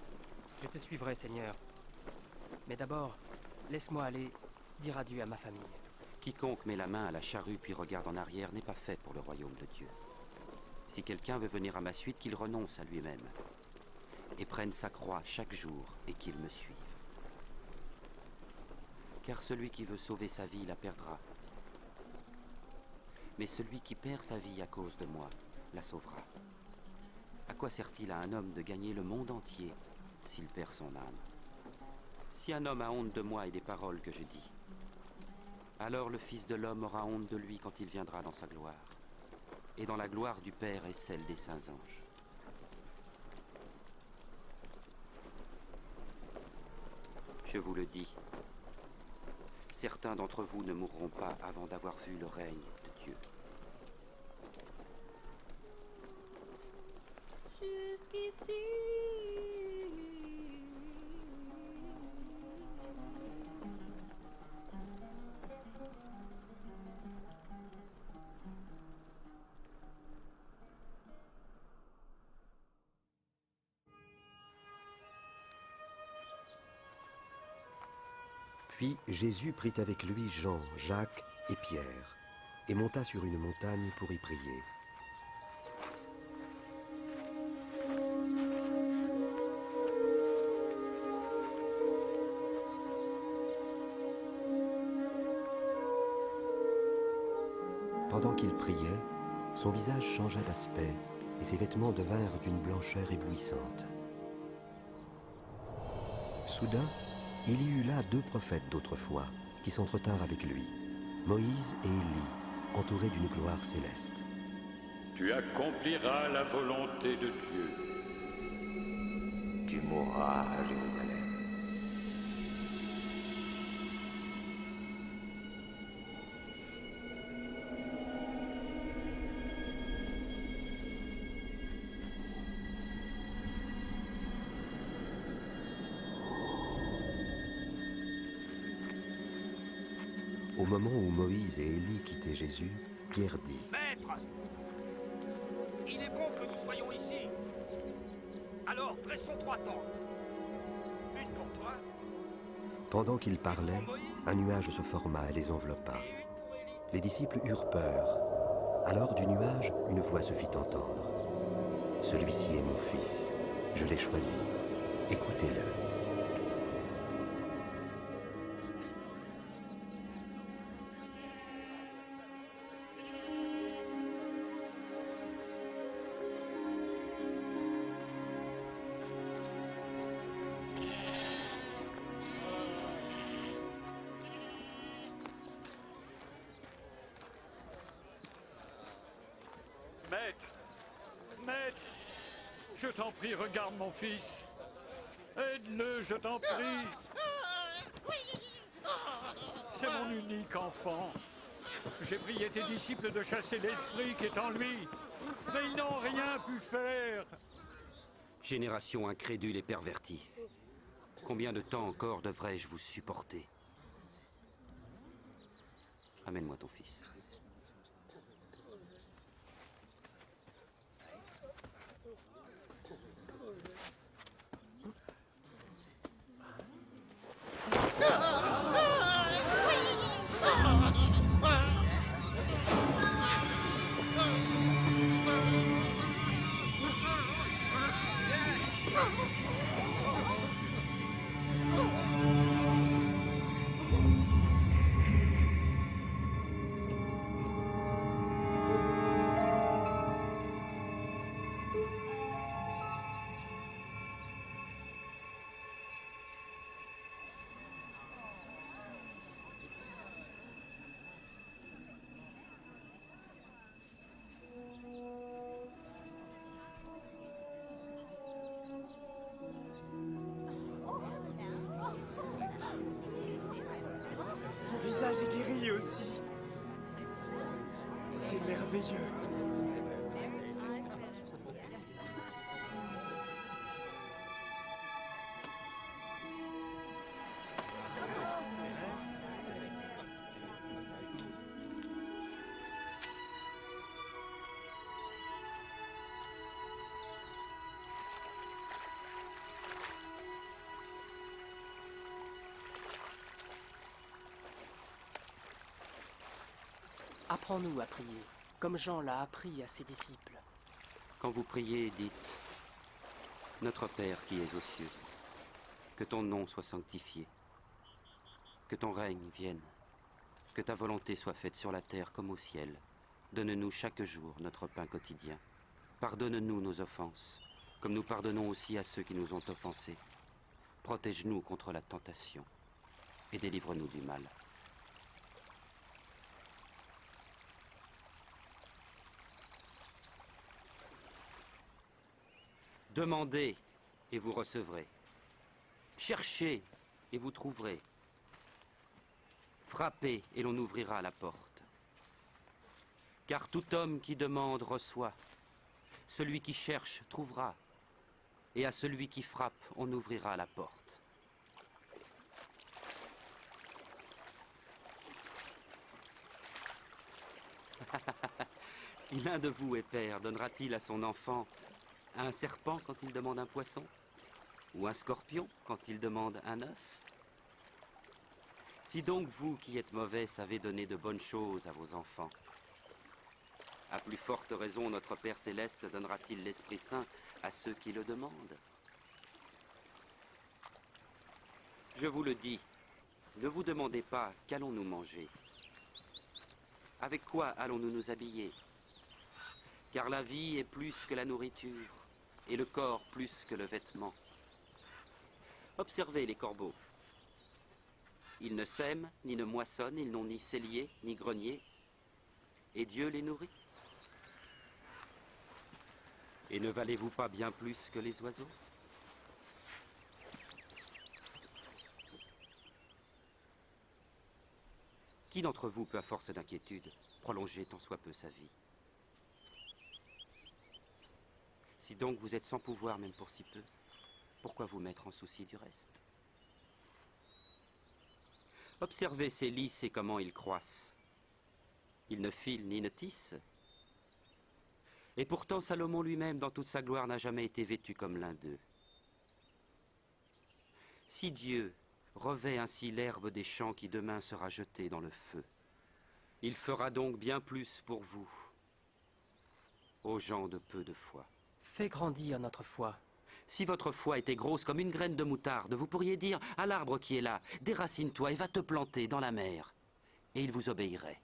Speaker 19: Je te suivrai, Seigneur. Mais d'abord, laisse-moi aller dire adieu à ma famille.
Speaker 14: Quiconque met la main à la charrue puis regarde en arrière n'est pas fait pour le royaume de Dieu. Si quelqu'un veut venir à ma suite, qu'il renonce à lui-même et prenne sa croix chaque jour et qu'il me suive. Car celui qui veut sauver sa vie la perdra. Mais celui qui perd sa vie à cause de moi la sauvera. À quoi sert-il à un homme de gagner le monde entier s'il perd son âme? Si un homme a honte de moi et des paroles que je dis, alors le Fils de l'homme aura honte de lui quand il viendra dans sa gloire, et dans la gloire du Père et celle des saints anges. Je vous le dis, certains d'entre vous ne mourront pas avant d'avoir vu le règne de Dieu.
Speaker 20: Jusqu'ici.
Speaker 1: Puis Jésus prit avec lui Jean, Jacques et Pierre, et monta sur une montagne pour y prier. Pendant qu'il priait, son visage changea d'aspect, et ses vêtements devinrent d'une blancheur éblouissante. Soudain, il y eut là deux prophètes d'autrefois qui s'entretinrent avec lui, Moïse et Élie, entourés d'une gloire céleste.
Speaker 6: Tu accompliras la volonté de Dieu.
Speaker 8: Tu mourras à Jérusalem.
Speaker 1: Au moment où Moïse et Élie quittaient Jésus, Pierre dit:
Speaker 15: Maître, il est bon que nous soyons ici. Alors, dressons 3 tentes. Une pour toi.
Speaker 1: Pendant qu'il parlait, un nuage se forma et les enveloppa. Les disciples eurent peur. Alors du nuage, une voix se fit entendre. « Celui-ci est mon fils, je l'ai choisi. Écoutez-le. »
Speaker 6: Maître, je t'en prie, regarde mon fils. Aide-le, je t'en prie. C'est mon unique enfant. J'ai prié tes disciples de chasser l'esprit qui est en lui, mais ils n'ont rien pu faire.
Speaker 14: Génération incrédule et pervertie. Combien de temps encore devrais-je vous supporter? Amène-moi ton fils.
Speaker 21: Son visage est guéri aussi. C'est merveilleux.
Speaker 19: Apprends-nous à prier, comme Jean l'a appris à ses disciples.
Speaker 14: Quand vous priez, dites: Notre Père qui es aux cieux, que ton nom soit sanctifié, que ton règne vienne, que ta volonté soit faite sur la terre comme au ciel. Donne-nous chaque jour notre pain quotidien. Pardonne-nous nos offenses, comme nous pardonnons aussi à ceux qui nous ont offensés. Protège-nous contre la tentation et délivre-nous du mal. Demandez et vous recevrez. Cherchez et vous trouverez. Frappez et l'on ouvrira la porte. Car tout homme qui demande reçoit. Celui qui cherche trouvera. Et à celui qui frappe, on ouvrira la porte. Si l'un de vous est père, donnera-t-il à son enfant un serpent quand il demande un poisson? Ou un scorpion quand il demande un œuf? Si donc vous qui êtes mauvais savez donner de bonnes choses à vos enfants, à plus forte raison notre Père Céleste donnera-t-il l'Esprit Saint à ceux qui le demandent? Je vous le dis, ne vous demandez pas qu'allons-nous manger? Avec quoi allons-nous nous habiller? Car la vie est plus que la nourriture, et le corps plus que le vêtement. Observez les corbeaux. Ils ne sèment, ni ne moissonnent, ils n'ont ni cellier, ni grenier, et Dieu les nourrit. Et ne valez-vous pas bien plus que les oiseaux? Qui d'entre vous peut, à force d'inquiétude, prolonger tant soit peu sa vie? Si donc vous êtes sans pouvoir même pour si peu, pourquoi vous mettre en souci du reste? Observez ces lys et comment ils croissent. Ils ne filent ni ne tissent. Et pourtant Salomon lui-même, dans toute sa gloire, n'a jamais été vêtu comme l'un d'eux. Si Dieu revêt ainsi l'herbe des champs qui demain sera jetée dans le feu, il fera donc bien plus pour vous, aux gens de peu de foi.
Speaker 19: Fais grandir notre foi.
Speaker 14: Si votre foi était grosse comme une graine de moutarde, vous pourriez dire à l'arbre qui est là, déracine-toi et va te planter dans la mer, et il vous obéirait.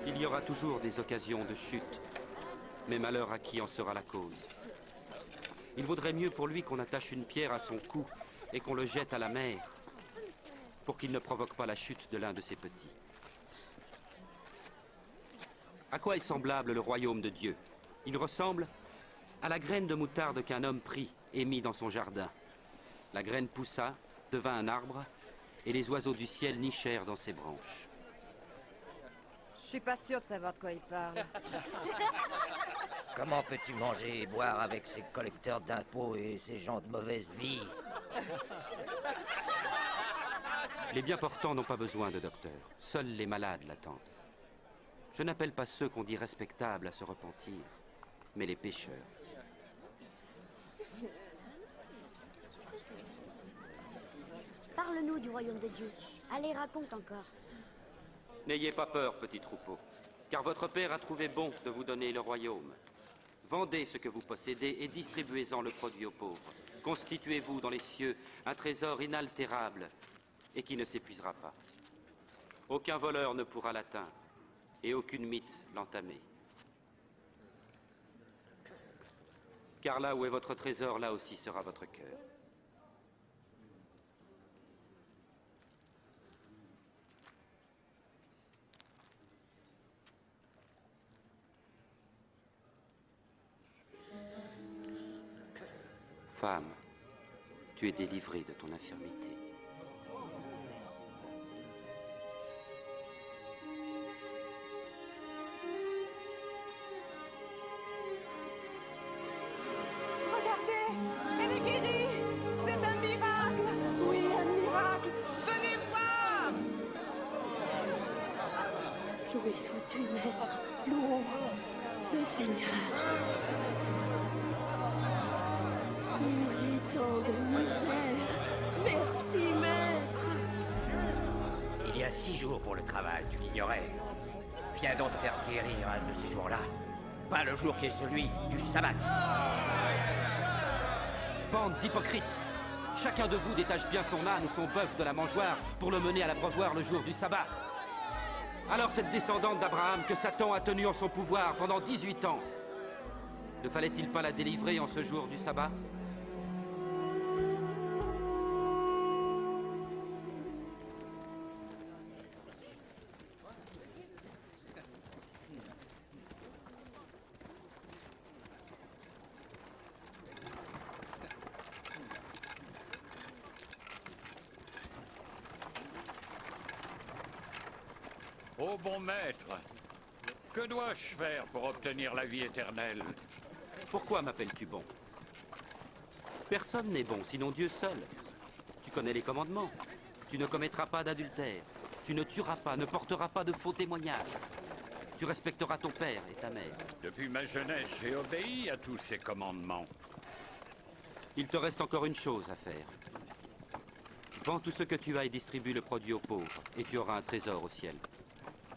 Speaker 14: Il y aura toujours des occasions de chute, mais malheur à qui en sera la cause. Il vaudrait mieux pour lui qu'on attache une pierre à son cou et qu'on le jette à la mer, pour qu'il ne provoque pas la chute de l'un de ses petits. À quoi est semblable le royaume de Dieu? Il ressemble à la graine de moutarde qu'un homme prit et mit dans son jardin. La graine poussa, devint un arbre, et les oiseaux du ciel nichèrent dans ses branches.
Speaker 11: Je suis pas sûre de savoir de quoi il parle.
Speaker 20: Comment peux-tu manger et boire avec ces collecteurs d'impôts et ces gens de mauvaise vie?
Speaker 14: Les bien portants n'ont pas besoin de docteur. Seuls les malades l'attendent. Je n'appelle pas ceux qu'on dit respectables à se repentir, mais les pécheurs.
Speaker 9: Parle-nous du royaume de Dieu. Allez, raconte encore.
Speaker 14: N'ayez pas peur, petit troupeau, car votre Père a trouvé bon de vous donner le royaume. Vendez ce que vous possédez et distribuez-en le produit aux pauvres. Constituez-vous dans les cieux un trésor inaltérable et qui ne s'épuisera pas. Aucun voleur ne pourra l'atteindre et aucune mythe l'entamer. Car là où est votre trésor, là aussi sera votre cœur. Femme, tu es délivrée de ton infirmité.
Speaker 4: Regardez, elle est guérie. C'est un miracle. Oui, un miracle. Venez voir.
Speaker 9: Loué sois-tu, Maître. Louons le Seigneur. 18 ans de misère. Merci, Maître.
Speaker 20: Il y a 6 jours pour le travail, tu l'ignorais. Viens donc te faire guérir un de ces jours-là. Pas le jour qui est celui du sabbat.
Speaker 14: Bande d'hypocrites! Chacun de vous détache bien son âne ou son bœuf de la mangeoire pour le mener à l'abreuvoir le jour du sabbat. Alors cette descendante d'Abraham que Satan a tenue en son pouvoir pendant 18 ans, ne fallait-il pas la délivrer en ce jour du sabbat?
Speaker 6: Ô bon maître, que dois-je faire pour obtenir la vie éternelle?
Speaker 14: Pourquoi m'appelles-tu bon? Personne n'est bon, sinon Dieu seul. Tu connais les commandements. Tu ne commettras pas d'adultère. Tu ne tueras pas, ne porteras pas de faux témoignages. Tu respecteras ton père et ta mère.
Speaker 6: Depuis ma jeunesse, j'ai obéi à tous ces commandements.
Speaker 14: Il te reste encore une chose à faire. Vends tout ce que tu as et distribue le produit aux pauvres, et tu auras un trésor au ciel.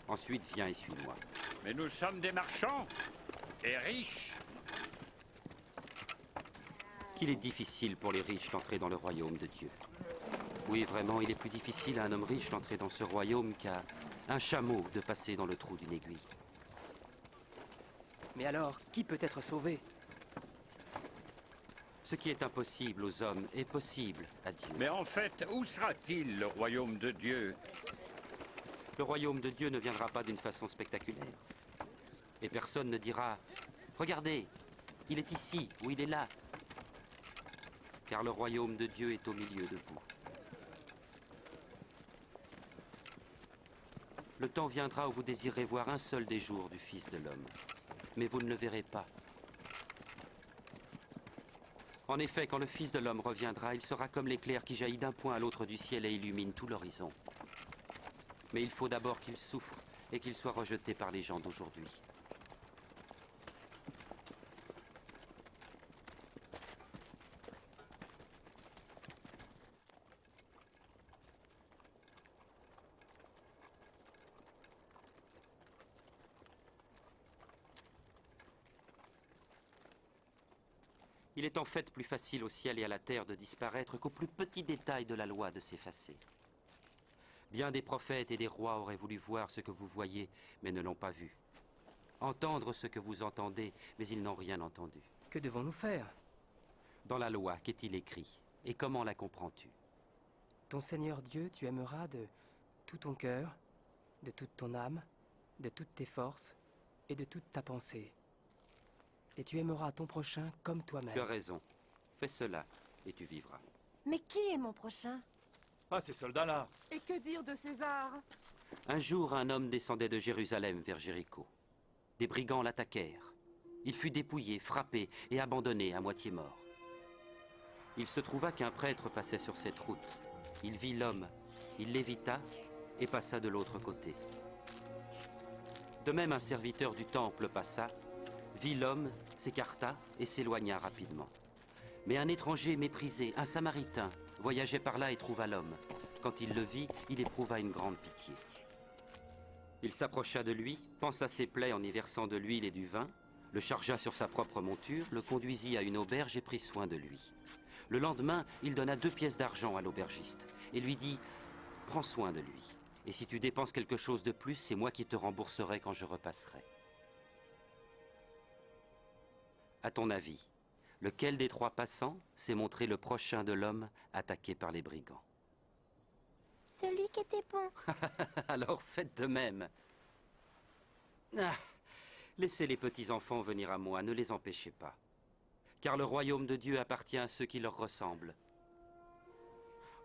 Speaker 14: Ensuite, viens et suis-moi.
Speaker 6: Mais nous sommes des marchands et riches.
Speaker 14: Qu'il est difficile pour les riches d'entrer dans le royaume de Dieu. Oui, vraiment, il est plus difficile à un homme riche d'entrer dans ce royaume qu'à un chameau de passer dans le trou d'une aiguille.
Speaker 19: Mais alors, qui peut être sauvé?
Speaker 14: Ce qui est impossible aux hommes est possible à Dieu.
Speaker 6: Mais en fait, où sera-t-il le royaume de Dieu?
Speaker 14: Le royaume de Dieu ne viendra pas d'une façon spectaculaire. Et personne ne dira « Regardez, il est ici ou il est là ». Car le royaume de Dieu est au milieu de vous. Le temps viendra où vous désirerez voir un seul des jours du Fils de l'homme. Mais vous ne le verrez pas. En effet, quand le Fils de l'homme reviendra, il sera comme l'éclair qui jaillit d'un point à l'autre du ciel et illumine tout l'horizon. Mais il faut d'abord qu'il souffre et qu'il soit rejeté par les gens d'aujourd'hui. Il est en fait plus facile au ciel et à la terre de disparaître qu'au plus petit détail de la loi de s'effacer. Bien des prophètes et des rois auraient voulu voir ce que vous voyez, mais ne l'ont pas vu. Entendre ce que vous entendez, mais ils n'ont rien entendu.
Speaker 19: Que devons-nous faire?
Speaker 14: Dans la loi, qu'est-il écrit? Et comment la comprends-tu?
Speaker 19: Ton Seigneur Dieu, tu aimeras de tout ton cœur, de toute ton âme, de toutes tes forces et de toute ta pensée. Et tu aimeras ton prochain comme toi-même.
Speaker 14: Tu as raison. Fais cela et tu vivras.
Speaker 11: Mais qui est mon prochain?
Speaker 7: Ah, ces soldats-là.
Speaker 4: Et que dire de César?
Speaker 14: Un jour, un homme descendait de Jérusalem vers Jéricho. Des brigands l'attaquèrent. Il fut dépouillé, frappé et abandonné à moitié mort. Il se trouva qu'un prêtre passait sur cette route. Il vit l'homme, il l'évita et passa de l'autre côté. De même, un serviteur du temple passa, vit l'homme, s'écarta et s'éloigna rapidement. Mais un étranger méprisé, un samaritain, voyageait par là et trouva l'homme. Quand il le vit, il éprouva une grande pitié. Il s'approcha de lui, pansa ses plaies en y versant de l'huile et du vin, le chargea sur sa propre monture, le conduisit à une auberge et prit soin de lui. Le lendemain, il donna 2 pièces d'argent à l'aubergiste et lui dit « Prends soin de lui, et si tu dépenses quelque chose de plus, c'est moi qui te rembourserai quand je repasserai. » À ton avis, lequel des 3 passants s'est montré le prochain de l'homme attaqué par les brigands?
Speaker 11: Celui qui était bon.
Speaker 14: Alors faites de même. Ah, laissez les petits-enfants venir à moi, ne les empêchez pas. Car le royaume de Dieu appartient à ceux qui leur ressemblent.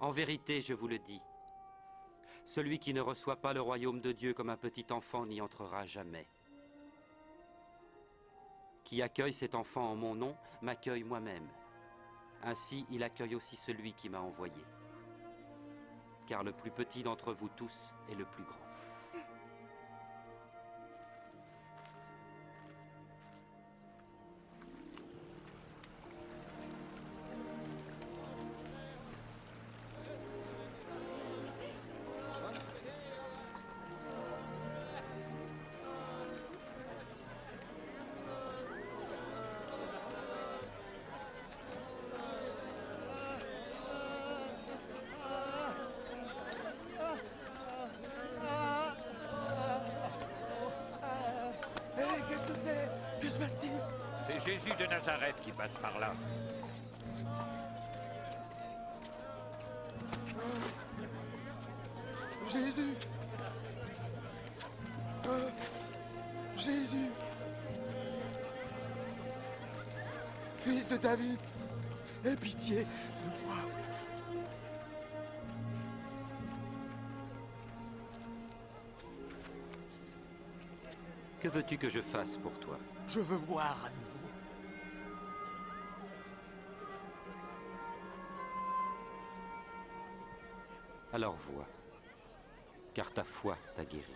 Speaker 14: En vérité, je vous le dis, celui qui ne reçoit pas le royaume de Dieu comme un petit enfant n'y entrera jamais. Qui accueille cet enfant en mon nom, m'accueille moi-même. Ainsi, il accueille aussi celui qui m'a envoyé. Car le plus petit d'entre vous tous est le plus grand.
Speaker 6: Jésus de Nazareth qui passe par là.
Speaker 21: Jésus. Jésus. Fils de David, aie pitié de moi.
Speaker 14: Que veux-tu que je fasse pour toi?
Speaker 21: Je veux voir à nouveau.
Speaker 14: Alors vois, car ta foi t'a guéri.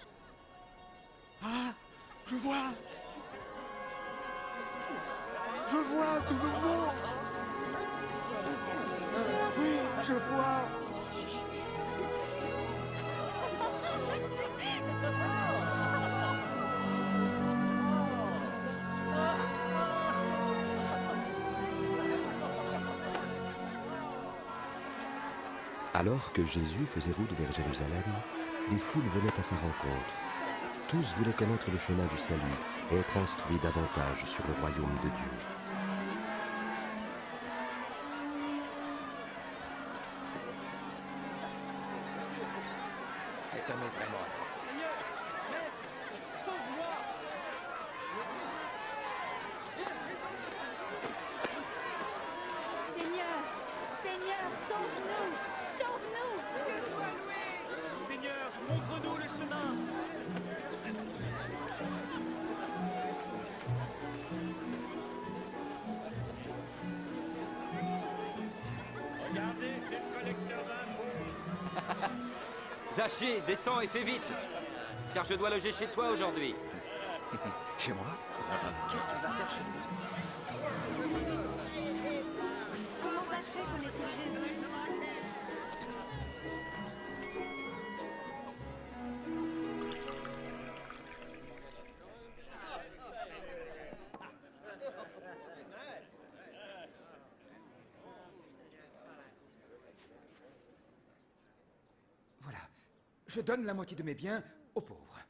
Speaker 21: Ah, je vois. Je vois de nouveau. Oui, je vois.
Speaker 1: Alors que Jésus faisait route vers Jérusalem, des foules venaient à sa rencontre. Tous voulaient connaître le chemin du salut et être instruits davantage sur le royaume de Dieu.
Speaker 10: Cet homme est vraiment...
Speaker 3: Seigneur, Seigneur, sauve-nous! Sauve-nous!
Speaker 5: Seigneur, montre-nous le chemin.
Speaker 6: Regardez, c'est le collecteur d'impôts.
Speaker 14: Zachée, descends et fais vite, car je dois loger chez toi aujourd'hui.
Speaker 13: Chez moi?
Speaker 10: Qu'est-ce qu'il va faire chez nous?
Speaker 3: Comment Zachée connaît-il Jésus?
Speaker 16: Voilà. Je donne la moitié de mes biens aux pauvres.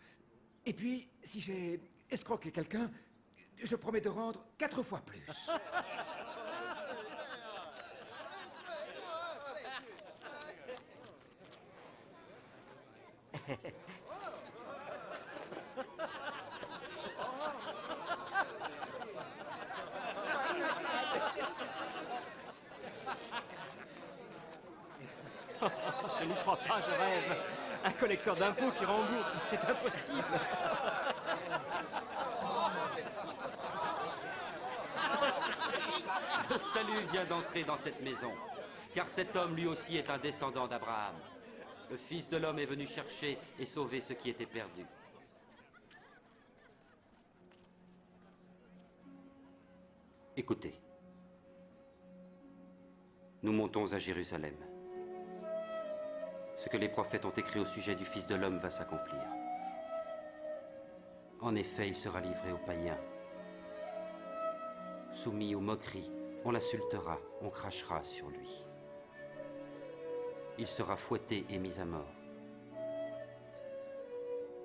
Speaker 16: Et puis, si j'ai escroqué quelqu'un, je promets de rendre 4 fois plus.
Speaker 19: Je n'y crois pas, je rêve. Un collecteur d'impôts qui rembourse, c'est impossible.
Speaker 14: Le salut vient d'entrer dans cette maison, car cet homme lui aussi est un descendant d'Abraham. Le Fils de l'homme est venu chercher et sauver ce qui était perdu. Écoutez, nous montons à Jérusalem. Ce que les prophètes ont écrit au sujet du Fils de l'homme va s'accomplir. En effet, il sera livré aux païens. Soumis aux moqueries, on l'insultera, on crachera sur lui. Il sera fouetté et mis à mort.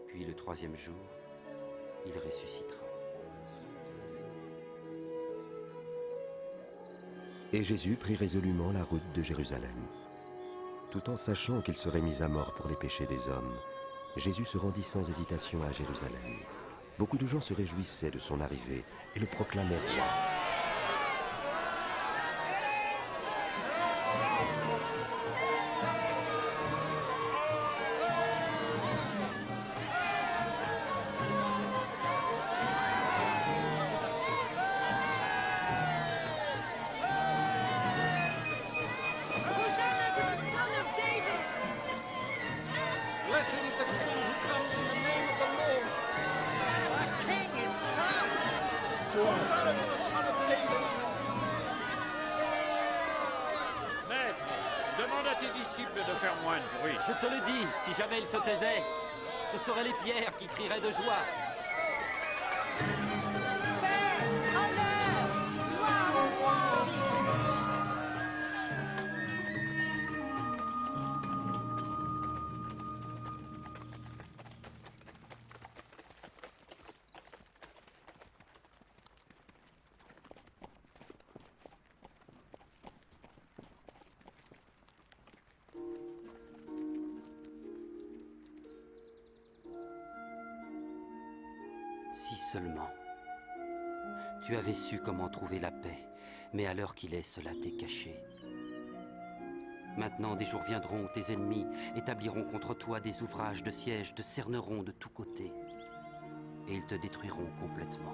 Speaker 14: Puis le 3e jour, il ressuscitera.
Speaker 1: Et Jésus prit résolument la route de Jérusalem. Tout en sachant qu'il serait mis à mort pour les péchés des hommes, Jésus se rendit sans hésitation à Jérusalem. Beaucoup de gens se réjouissaient de son arrivée et le proclamaient roi.
Speaker 6: Maître, demande à tes disciples de faire moins de bruit.
Speaker 14: Je te le dis, si jamais ils se taisaient, ce seraient les pierres qui crieraient de joie. seulement. Tu avais su comment trouver la paix, mais à l'heure qu'il est, cela t'est caché. Maintenant, des jours viendront où tes ennemis établiront contre toi des ouvrages de siège, te cerneront de tous côtés. Et ils te détruiront complètement.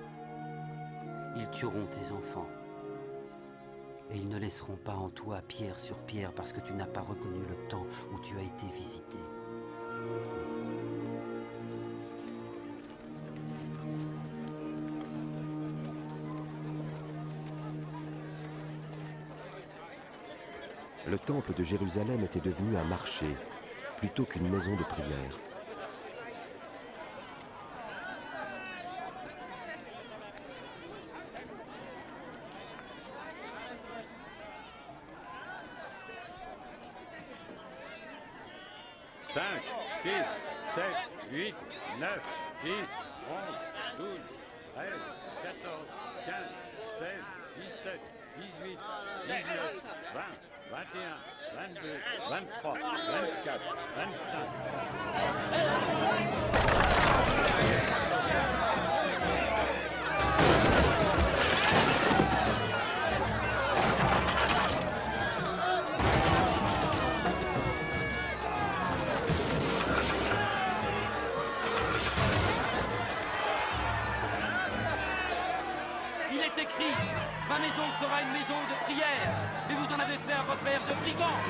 Speaker 14: Ils tueront tes enfants. Et ils ne laisseront pas en toi pierre sur pierre parce que tu n'as pas reconnu le temps où tu as été visité.
Speaker 1: Le temple de Jérusalem était devenu un marché, plutôt qu'une maison de prière. «
Speaker 6: 5, 6, 7, 8, 9, 10, 11, 12, 13, 14, 15, 16, 17, 18, 19, 20, 21, 22, 23, 24, 25.
Speaker 14: Il est écrit, ma maison sera une maison de prière, mais vous en avez fait un repère de brigands.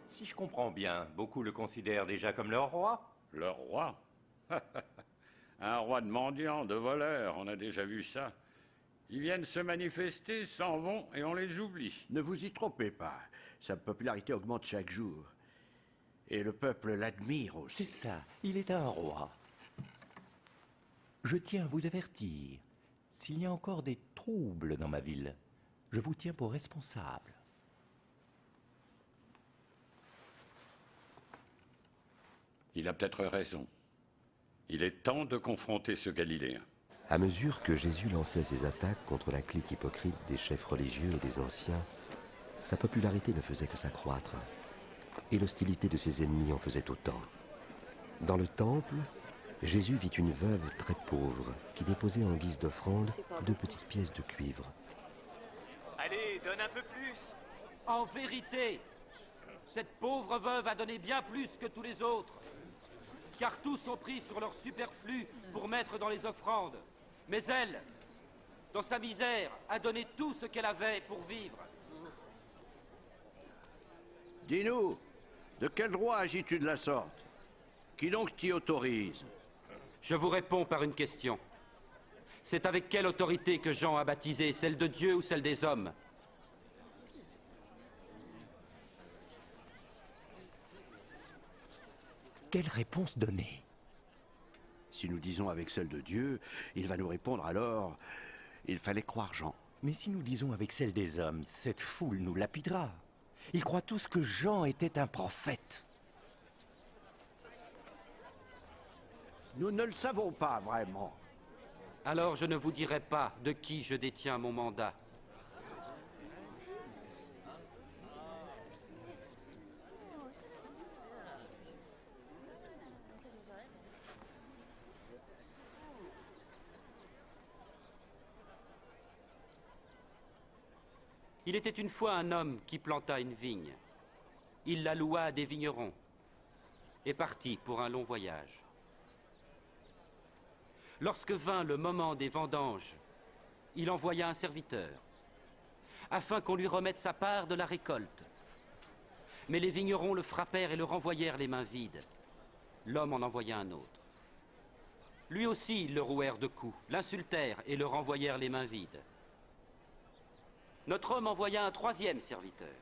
Speaker 8: Si je comprends bien, beaucoup le considèrent déjà comme leur roi.
Speaker 6: Leur roi? Un roi de mendiants, de voleurs, on a déjà vu ça. Ils viennent se manifester, s'en vont et on les oublie.
Speaker 2: Ne vous y trompez pas. Sa popularité augmente chaque jour. Et le peuple l'admire aussi.
Speaker 8: C'est ça, il est un roi. Je tiens à vous avertir. S'il y a encore des troubles dans ma ville, je vous tiens pour responsable.
Speaker 6: Il a peut-être raison. Il est temps de confronter ce Galiléen.
Speaker 1: À mesure que Jésus lançait ses attaques contre la clique hypocrite des chefs religieux et des anciens, sa popularité ne faisait que s'accroître, et l'hostilité de ses ennemis en faisait autant. Dans le temple, Jésus vit une veuve très pauvre qui déposait en guise d'offrande 2 petites pièces de cuivre.
Speaker 5: Allez, donne un peu plus.
Speaker 14: En vérité, cette pauvre veuve a donné bien plus que tous les autres. Car tous ont pris sur leur superflu pour mettre dans les offrandes. Mais elle, dans sa misère, a donné tout ce qu'elle avait pour vivre.
Speaker 2: Dis-nous, de quel droit agis-tu de la sorte? Qui donc t'y autorise?
Speaker 14: Je vous réponds par une question. C'est avec quelle autorité que Jean a baptisé, celle de Dieu ou celle des hommes?
Speaker 8: Quelle réponse donner?
Speaker 2: Si nous disons avec celle de Dieu, il va nous répondre alors, il fallait croire Jean.
Speaker 8: Mais si nous disons avec celle des hommes, cette foule nous lapidera. Ils croient tous que Jean était un prophète.
Speaker 2: Nous ne le savons pas vraiment.
Speaker 14: Alors je ne vous dirai pas de qui je détiens mon mandat. Il était une fois un homme qui planta une vigne. Il la loua à des vignerons et partit pour un long voyage. Lorsque vint le moment des vendanges, il envoya un serviteur, afin qu'on lui remette sa part de la récolte. Mais les vignerons le frappèrent et le renvoyèrent les mains vides. L'homme en envoya un autre. Lui aussi, ils le rouèrent de coups, l'insultèrent et le renvoyèrent les mains vides. Notre homme envoya un troisième serviteur,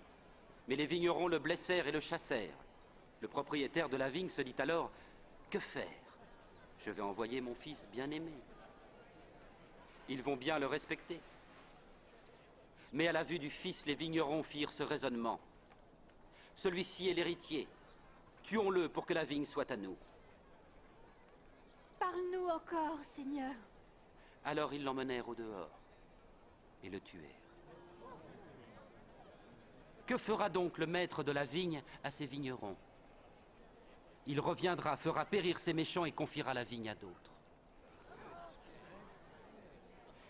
Speaker 14: mais les vignerons le blessèrent et le chassèrent. Le propriétaire de la vigne se dit alors, que faire? Je vais envoyer mon fils bien-aimé. Ils vont bien le respecter. Mais à la vue du fils, les vignerons firent ce raisonnement. Celui-ci est l'héritier. Tuons-le pour que la vigne soit à nous.
Speaker 3: Parle-nous encore, Seigneur.
Speaker 14: Alors ils l'emmenèrent au dehors et le tuèrent. Que fera donc le maître de la vigne à ses vignerons? Il reviendra, fera périr ses méchants et confiera la vigne à d'autres.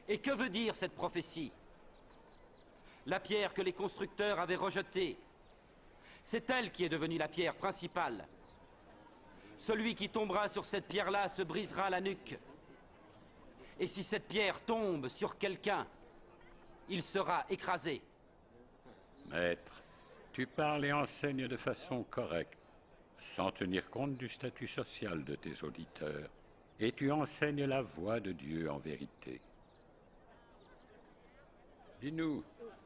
Speaker 14: Et que veut dire cette prophétie? La pierre que les constructeurs avaient rejetée, c'est elle qui est devenue la pierre principale. Celui qui tombera sur cette pierre-là se brisera la nuque. Et si cette pierre tombe sur quelqu'un, il sera écrasé.
Speaker 6: Maître, tu parles et enseignes de façon correcte, sans tenir compte du statut social de tes auditeurs, et tu enseignes la voie de Dieu en vérité. Dis-nous,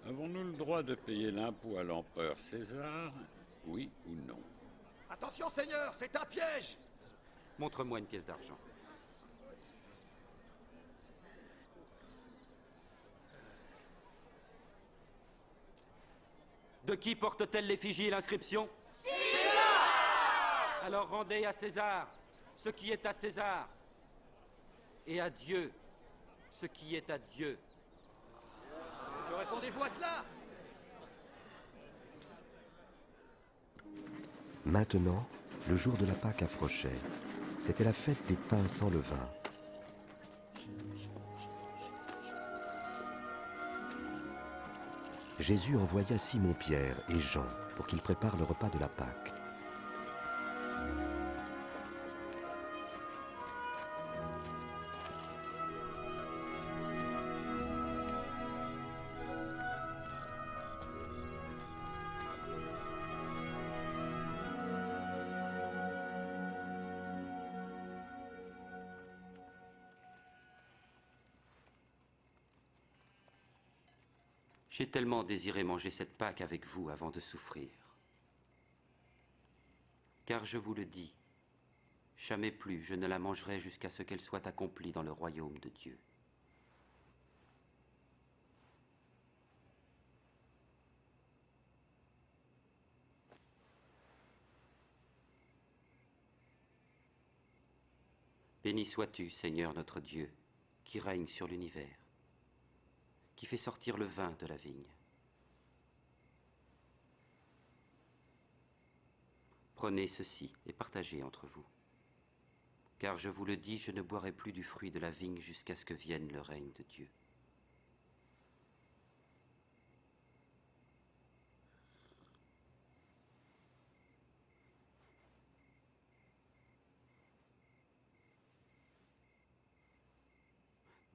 Speaker 6: avons-nous le droit de payer l'impôt à l'empereur César, oui ou non?
Speaker 7: Attention, Seigneur, c'est un piège!
Speaker 14: Montre-moi une pièce d'argent. De qui porte-t-elle l'effigie et l'inscription? César! Alors rendez à César ce qui est à César, et à Dieu ce qui est à Dieu.
Speaker 7: Que répondez-vous à cela?
Speaker 1: Maintenant, le jour de la Pâque approchait. C'était la fête des pains sans levain. Jésus envoya Simon-Pierre et Jean pour qu'ils préparent le repas de la Pâque.
Speaker 14: J'ai tellement désiré manger cette Pâque avec vous avant de souffrir. Car je vous le dis, jamais plus je ne la mangerai jusqu'à ce qu'elle soit accomplie dans le royaume de Dieu. Béni sois-tu, Seigneur notre Dieu, qui règne sur l'univers, qui fait sortir le vin de la vigne. Prenez ceci et partagez entre vous. Car je vous le dis, je ne boirai plus du fruit de la vigne jusqu'à ce que vienne le règne de Dieu.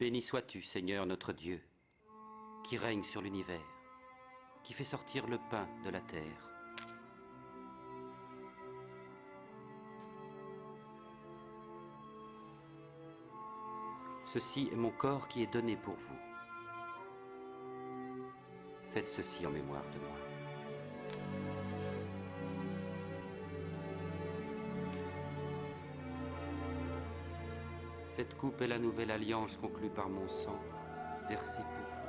Speaker 14: Béni sois-tu, Seigneur notre Dieu, qui règne sur l'univers, qui fait sortir le pain de la terre. Ceci est mon corps qui est donné pour vous. Faites ceci en mémoire de moi. Cette coupe est la nouvelle alliance conclue par mon sang, versé pour vous.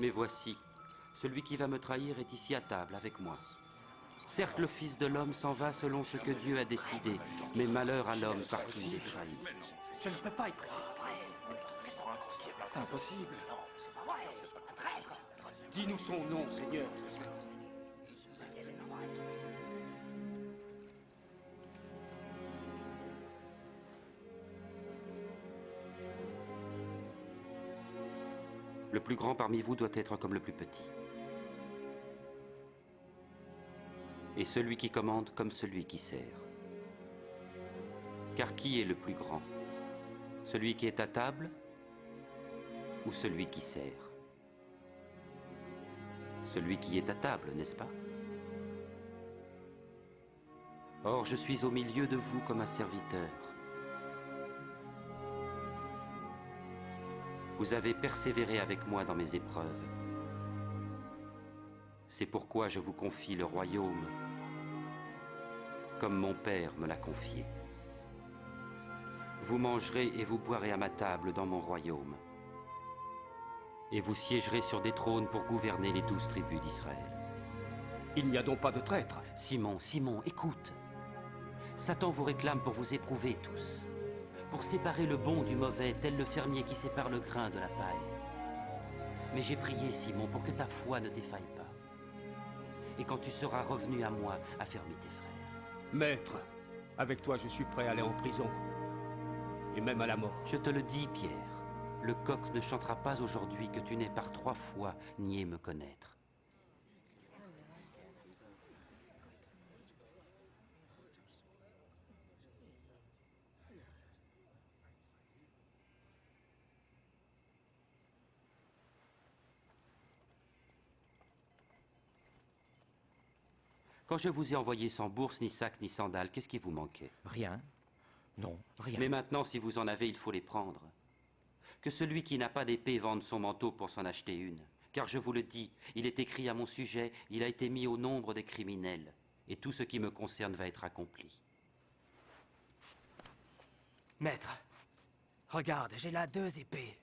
Speaker 14: Mais voici, celui qui va me trahir est ici à table avec moi. Certes, le Fils de l'homme s'en va selon ce que Dieu a décidé, mais malheur à l'homme par qui il est trahi.
Speaker 7: Je ne peux pas être... Impossible. Dis-nous son nom, Seigneur.
Speaker 14: Le plus grand parmi vous doit être comme le plus petit. Et celui qui commande comme celui qui sert. Car qui est le plus grand? Celui qui est à table ou celui qui sert? Celui qui est à table, n'est-ce pas? Or, je suis au milieu de vous comme un serviteur. Vous avez persévéré avec moi dans mes épreuves. C'est pourquoi je vous confie le royaume, comme mon père me l'a confié. Vous mangerez et vous boirez à ma table dans mon royaume. Et vous siégerez sur des trônes pour gouverner les 12 tribus d'Israël.
Speaker 18: Il n'y a donc pas de traître.
Speaker 14: Simon, Simon, écoute. Satan vous réclame pour vous éprouver tous, pour séparer le bon du mauvais, tel le fermier qui sépare le grain de la paille. Mais j'ai prié, Simon, pour que ta foi ne défaille pas. Et quand tu seras revenu à moi, affermis tes frères.
Speaker 18: Maître, avec toi je suis prêt à aller en prison. Et même à la mort.
Speaker 14: Je te le dis, Pierre, le coq ne chantera pas aujourd'hui que tu n'aies par 3 fois nié me connaître. Quand je vous ai envoyé sans bourse, ni sac, ni sandales, qu'est-ce qui vous manquait?
Speaker 8: Rien. Non, rien.
Speaker 14: Mais maintenant, si vous en avez, il faut les prendre. Que celui qui n'a pas d'épée vende son manteau pour s'en acheter une. Car je vous le dis, il est écrit à mon sujet, il a été mis au nombre des criminels. Et tout ce qui me concerne va être accompli.
Speaker 19: Maître, regarde, j'ai là 2 épées.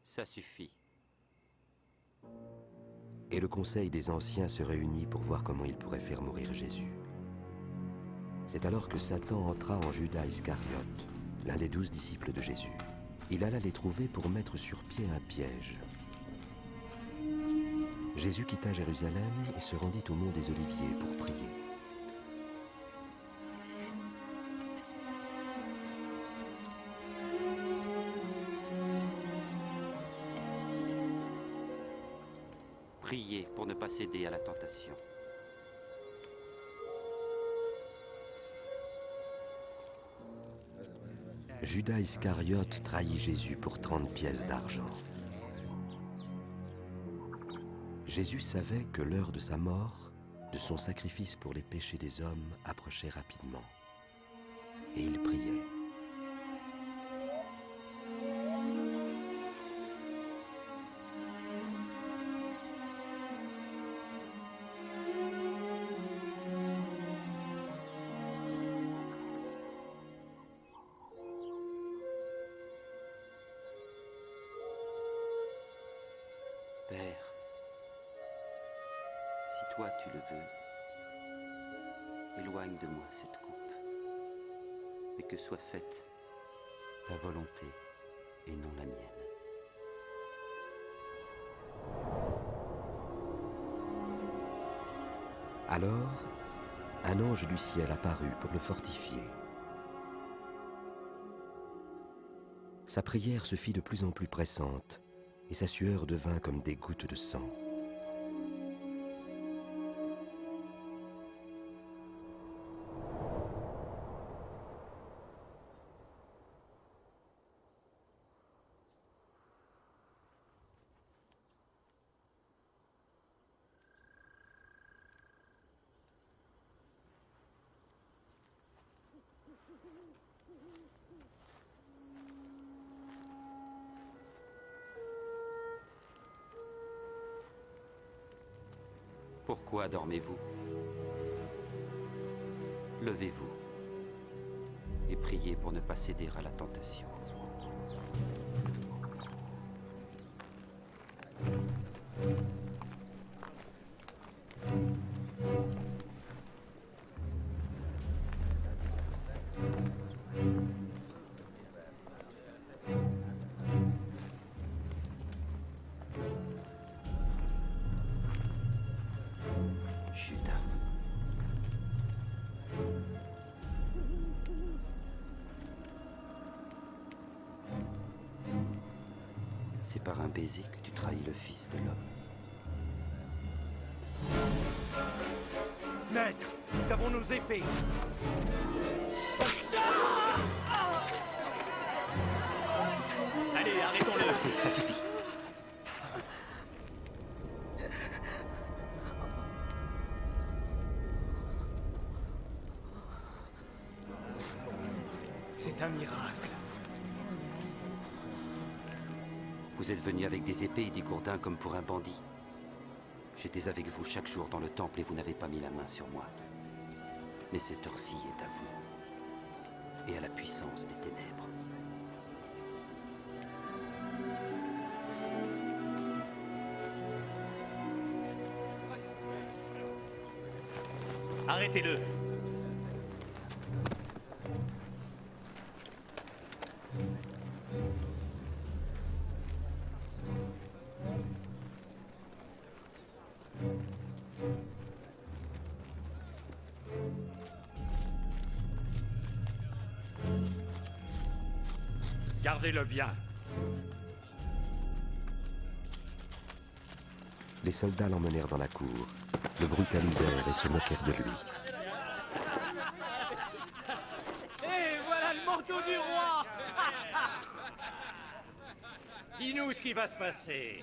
Speaker 14: Ça suffit.
Speaker 1: Et le conseil des anciens se réunit pour voir comment il pourrait faire mourir Jésus. C'est alors que Satan entra en Judas Iscariote, l'un des 12 disciples de Jésus. Il alla les trouver pour mettre sur pied un piège. Jésus quitta Jérusalem et se rendit au mont des Oliviers pour prier.
Speaker 14: Priez pour ne pas céder à la tentation.
Speaker 1: Judas Iscariote trahit Jésus pour 30 pièces d'argent. Jésus savait que l'heure de sa mort, de son sacrifice pour les péchés des hommes, approchait rapidement. Et il priait.
Speaker 14: Père, si toi tu le veux, éloigne de moi cette coupe, et que soit faite ta volonté et non la mienne.
Speaker 1: Alors, un ange du ciel apparut pour le fortifier. Sa prière se fit de plus en plus pressante, et sa sueur devint comme des gouttes de sang.
Speaker 14: Pourquoi dormez-vous? Levez-vous et priez pour ne pas céder à la tentation. C'est par un baiser que tu trahis le Fils de l'homme.
Speaker 12: Maître, nous avons nos épées.
Speaker 5: Allez, arrêtons-le.
Speaker 14: Ça suffit. Vous êtes venu avec des épées et des gourdins comme pour un bandit. J'étais avec vous chaque jour dans le temple et vous n'avez pas mis la main sur moi. Mais cette heure-ci est à vous et à la puissance des ténèbres.
Speaker 5: Arrêtez-le!
Speaker 6: Gardez-le bien.
Speaker 1: Les soldats l'emmenèrent dans la cour, le brutalisèrent et se moquèrent de lui.
Speaker 5: Et voilà le manteau du roi!
Speaker 17: Dis-nous ce qui va se passer.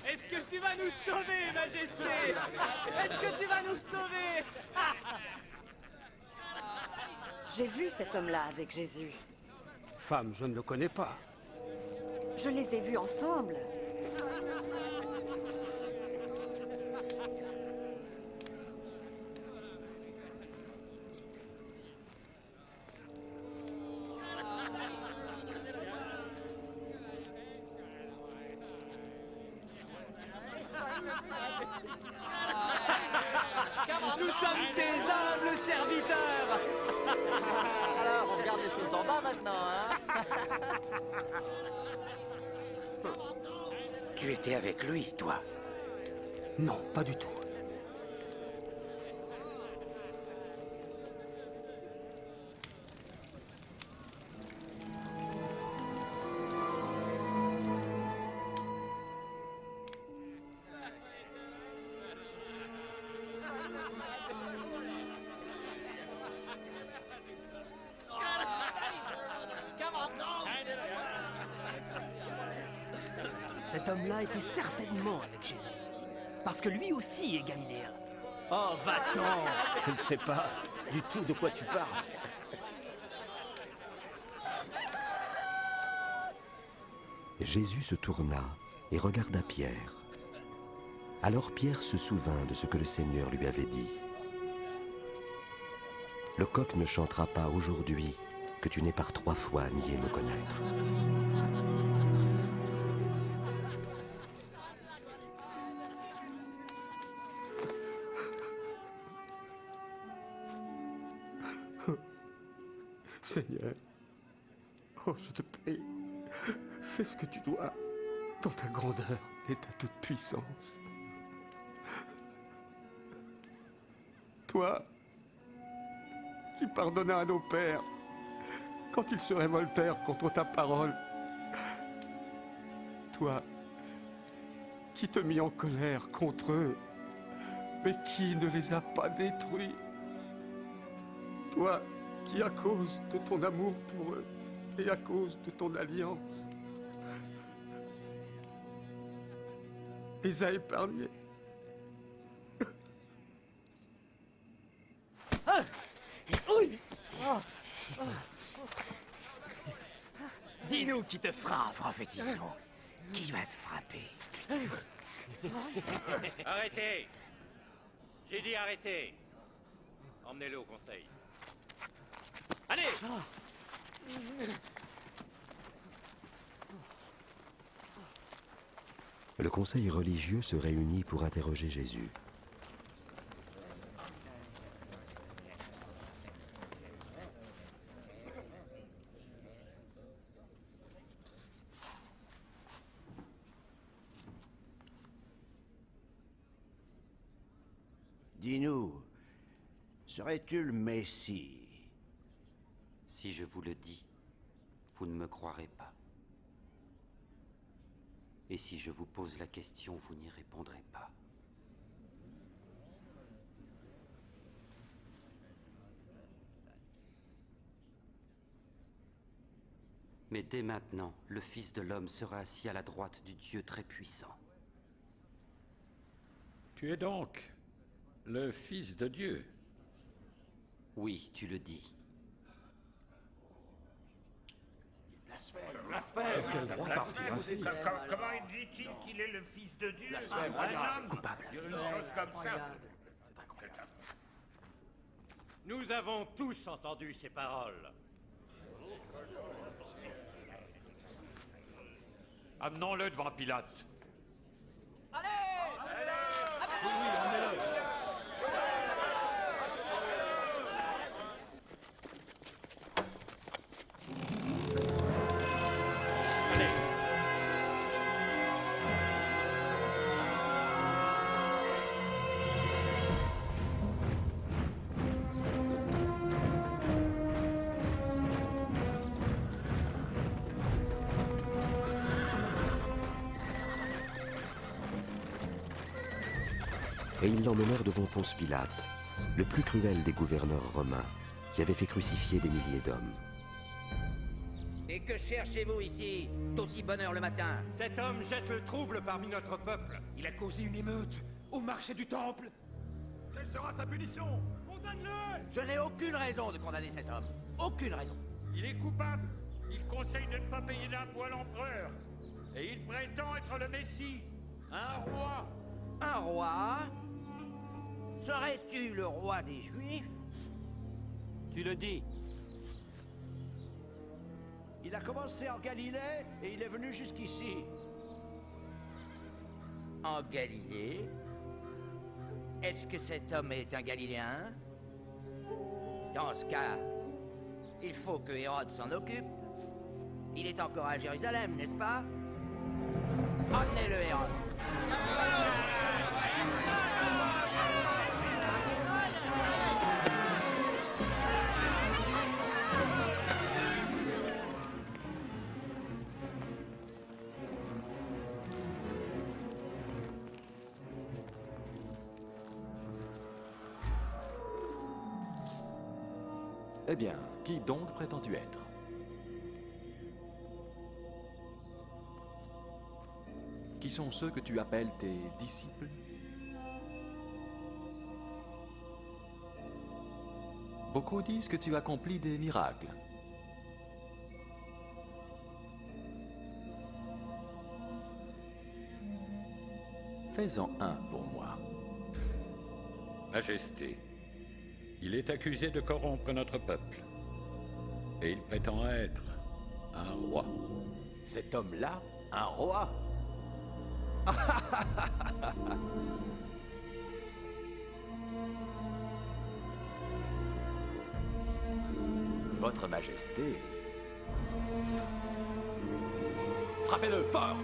Speaker 5: Est-ce que tu vas nous sauver, Majesté? Est-ce que tu vas nous sauver?
Speaker 11: J'ai vu cet homme-là avec Jésus.
Speaker 18: Femme, je ne le connais pas.
Speaker 11: Je les ai vus ensemble.
Speaker 5: Nous sommes tes humbles serviteurs!
Speaker 12: Alors, on regarde les choses d'en bas maintenant, hein?
Speaker 20: Tu étais avec lui, toi?
Speaker 18: Non, pas du tout.
Speaker 22: Cet homme-là était certainement avec Jésus. Parce que lui aussi est galiléen. Oh, va-t'en! Je ne sais pas du tout de quoi tu parles.
Speaker 1: Jésus se tourna et regarda Pierre. Alors Pierre se souvint de ce que le Seigneur lui avait dit. Le coq ne chantera pas aujourd'hui que tu n'aies par 3 fois nié me connaître.
Speaker 23: Seigneur, oh, je te prie, fais ce que tu dois dans ta grandeur et ta toute-puissance. Toi, qui pardonnas à nos pères quand ils se révoltèrent contre ta parole. Toi, qui te mis en colère contre eux, mais qui ne les a pas détruits. Toi, qui, à cause de ton amour pour eux et à cause de ton alliance, les a épargnés.
Speaker 20: Dis-nous qui te frappe, prophétisons. Qui va te frapper?
Speaker 17: Arrêtez! J'ai dit arrêtez! Emmenez-le au conseil.
Speaker 5: Allez!
Speaker 1: Le conseil religieux se réunit pour interroger Jésus.
Speaker 2: Dis-nous, serais-tu le Messie?
Speaker 14: Si je vous le dis, vous ne me croirez pas. Et si je vous pose la question, vous n'y répondrez pas. Mais dès maintenant, le Fils de l'homme sera assis à la droite du Dieu très puissant.
Speaker 6: Tu es donc le Fils de Dieu?
Speaker 14: Oui, tu le dis.
Speaker 16: De quel droit parle-t-il ainsi?
Speaker 4: Comment dit-il qu'il est le fils de Dieu?
Speaker 20: Blasphème,
Speaker 4: Un homme
Speaker 20: coupable.
Speaker 4: Une chose comme ça.
Speaker 17: Nous avons tous entendu ces paroles.
Speaker 6: Amenons-le devant Pilate.
Speaker 1: Et ils l'emmenèrent devant Ponce Pilate, le plus cruel des gouverneurs romains, qui avait fait crucifier des milliers d'hommes.
Speaker 20: Et que cherchez-vous ici, d'aussi bonne heure le matin?
Speaker 17: Cet homme jette le trouble parmi notre peuple.
Speaker 12: Il a causé une émeute au marché du temple. Quelle sera sa punition? Condamne-le!
Speaker 20: Je n'ai aucune raison de condamner cet homme. Aucune raison.
Speaker 4: Il est coupable. Il conseille de ne pas payer d'impôts à l'empereur. Et il prétend être le Messie, un roi.
Speaker 20: Un roi? Serais-tu le roi des Juifs?
Speaker 14: Tu le dis.
Speaker 2: Il a commencé en Galilée et il est venu jusqu'ici.
Speaker 20: En Galilée? Est-ce que cet homme est un Galiléen? Dans ce cas, il faut que Hérode s'en occupe. Il est encore à Jérusalem, n'est-ce pas? Emmenez-le, Hérode.
Speaker 16: Eh bien, qui donc prétends-tu être? Qui sont ceux que tu appelles tes disciples? Beaucoup disent que tu accomplis des miracles. Fais-en un pour moi.
Speaker 6: Majesté, il est accusé de corrompre notre peuple. Et il prétend être un roi.
Speaker 8: Cet homme-là, un roi? Votre Majesté. Frappez-le fort!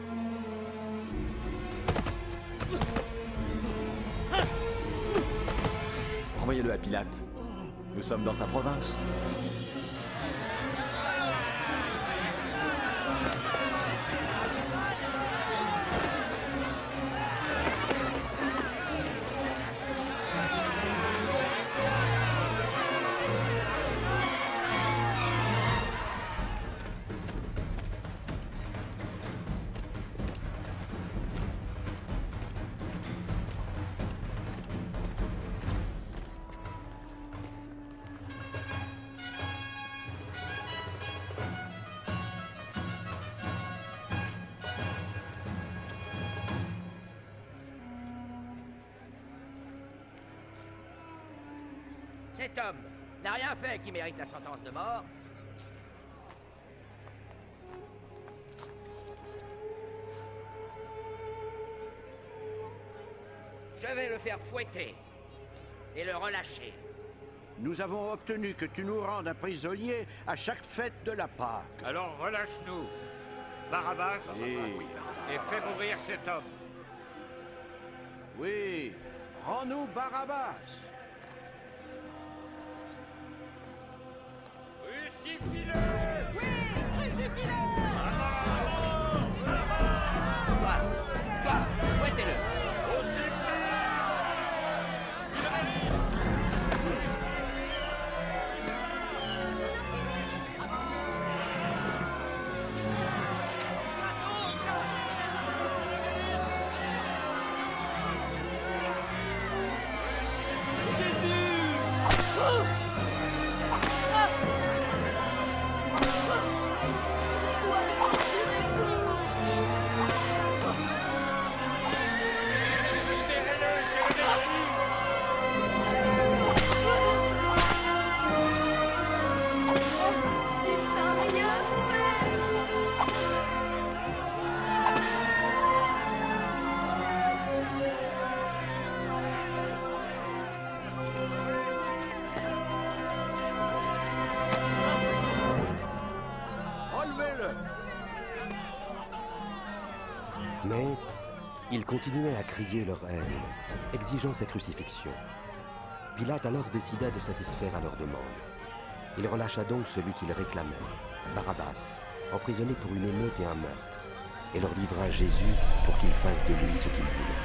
Speaker 8: Renvoyez-le à Pilate. Nous sommes dans sa province.
Speaker 20: Cet homme n'a rien fait qui mérite la sentence de mort. Je vais le faire fouetter et le relâcher.
Speaker 2: Nous avons obtenu que tu nous rendes un prisonnier à chaque fête de la Pâque.
Speaker 4: Alors relâche-nous, Barabbas, et fais mourir cet homme.
Speaker 2: Oui, rends-nous Barabbas.
Speaker 4: Crucifie-le!
Speaker 11: Oui, crucifie-le!
Speaker 20: Toi, fouettez-le!
Speaker 11: Quoi?
Speaker 1: Mais ils continuaient à crier leur haine, exigeant sa crucifixion. Pilate alors décida de satisfaire à leur demande. Il relâcha donc celui qu'il réclamait, Barabbas, emprisonné pour une émeute et un meurtre, et leur livra Jésus pour qu'il fasse de lui ce qu'il voulait.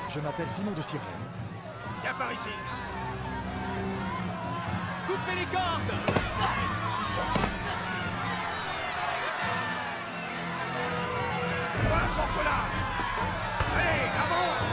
Speaker 16: Je m'appelle Simon de Cyrène.
Speaker 18: Viens par ici. Coupez les cordes.
Speaker 12: Porte-la. Allez, avance.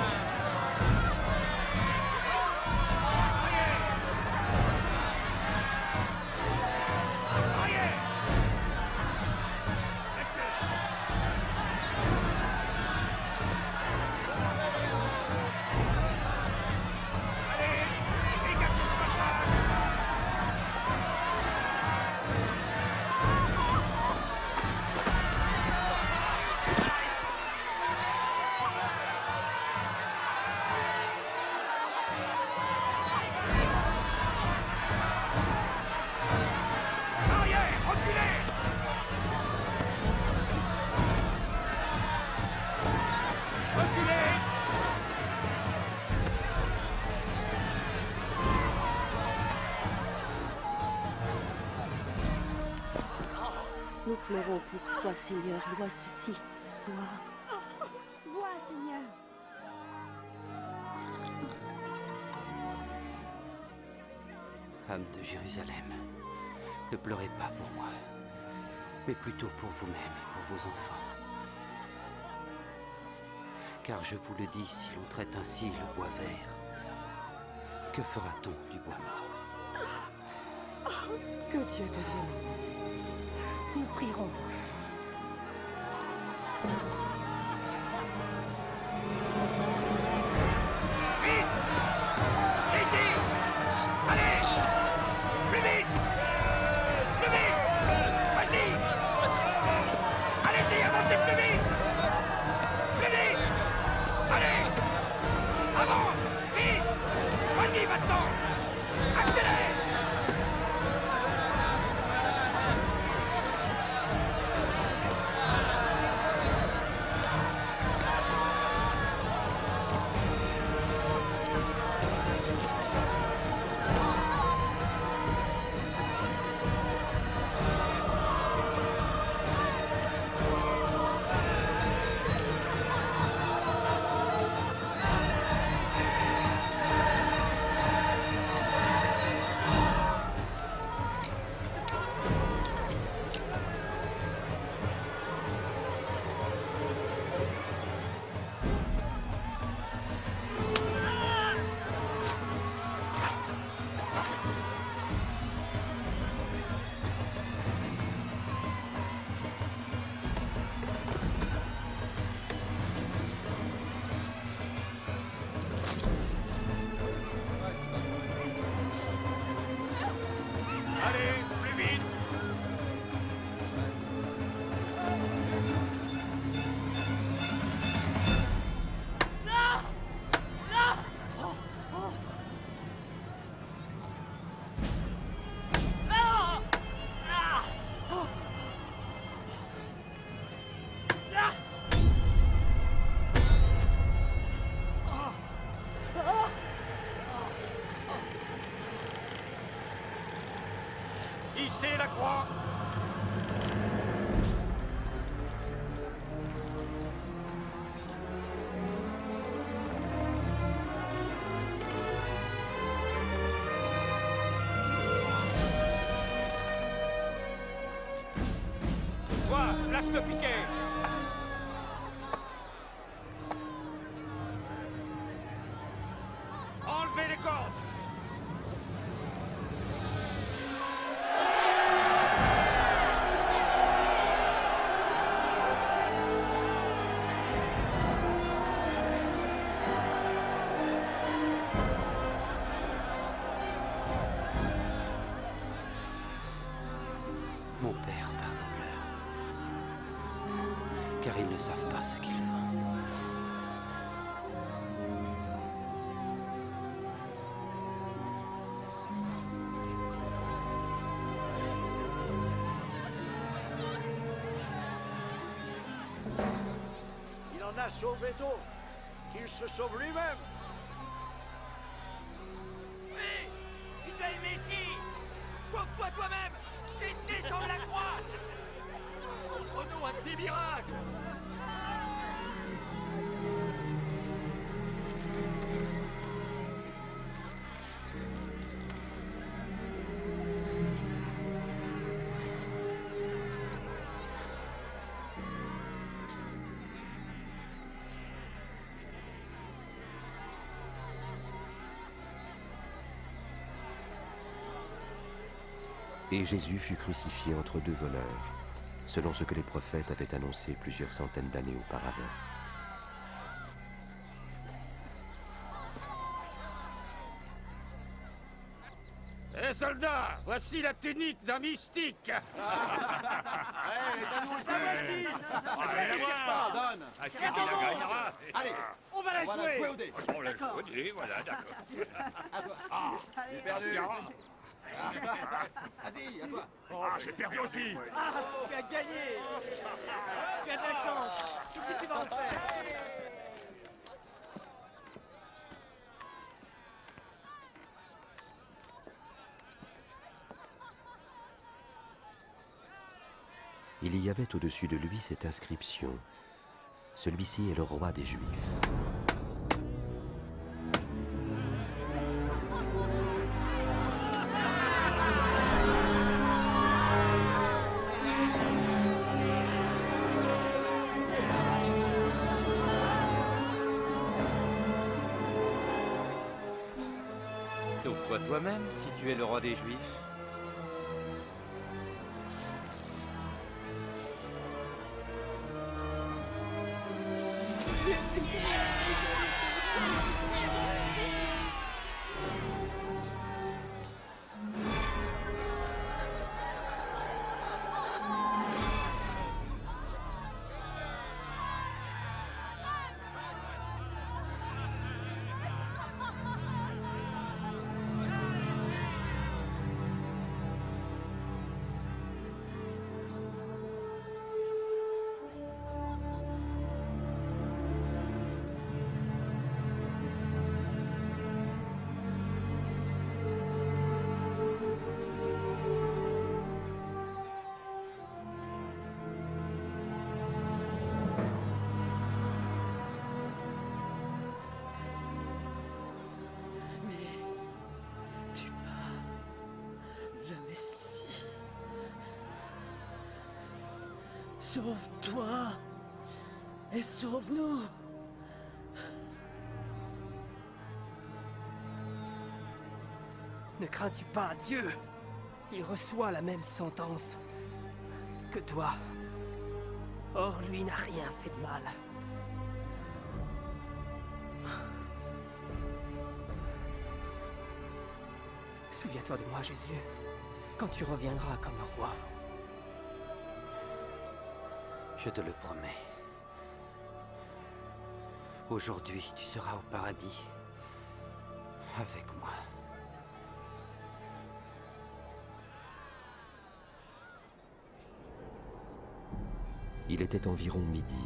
Speaker 11: Nous pleurons pour toi, Seigneur. Bois ceci. Bois.
Speaker 3: Bois, Seigneur.
Speaker 14: Âme de Jérusalem, ne pleurez pas pour moi, mais plutôt pour vous-même et pour vos enfants. Car je vous le dis, si l'on traite ainsi le bois vert, que fera-t-on du bois mort?
Speaker 11: Que Dieu devienne. Nous prierons pour toi.
Speaker 18: le piquet. Enlevez les cordes.
Speaker 14: Mon père, pardonne-leur, car ils ne savent pas ce qu'ils font.
Speaker 2: Il en a sauvé d'autres. Qu'il se sauve lui-même.
Speaker 12: Oui, si tu es le Messie, sauve-toi toi-même. Descends de la croix.
Speaker 18: Montre-nous un petit miracle.
Speaker 1: Et Jésus fut crucifié entre deux voleurs, selon ce que les prophètes avaient annoncé plusieurs centaines d'années auparavant.
Speaker 18: Eh soldats, voici la tunique d'un mystique.
Speaker 12: donne-nous aussi.
Speaker 18: Allez,
Speaker 12: Donne. Allez, on va la jouer.
Speaker 18: au dé. On la joue au dé, voilà, d'accord.
Speaker 12: J'ai perdu.
Speaker 18: Vas-y, à toi. Ah, j'ai perdu aussi.
Speaker 12: Ah, tu as gagné. Tu as de la chance. Tout ce que tu vas en faire.
Speaker 1: Il y avait au-dessus de lui cette inscription. Celui-ci est le roi des Juifs.
Speaker 14: Sauve-toi toi-même si tu es le roi des Juifs.
Speaker 12: Sauve-toi et sauve-nous.
Speaker 19: Ne crains-tu pas Dieu? Il reçoit la même sentence que toi. Or, lui n'a rien fait de mal. Souviens-toi de moi, Jésus, quand tu reviendras comme roi.
Speaker 14: Je te le promets. Aujourd'hui, tu seras au paradis avec moi.
Speaker 1: Il était environ midi,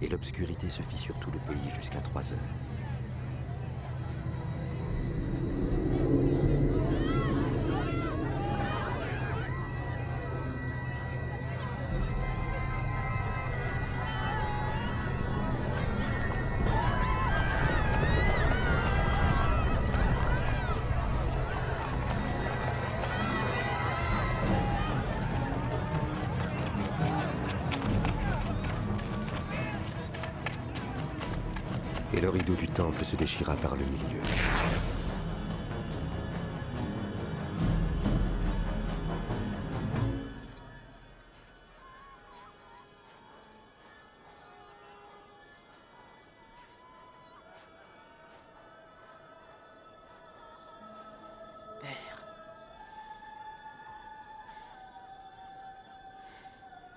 Speaker 1: et l'obscurité se fit sur tout le pays jusqu'à 3 heures. et le rideau du temple se déchira par le milieu.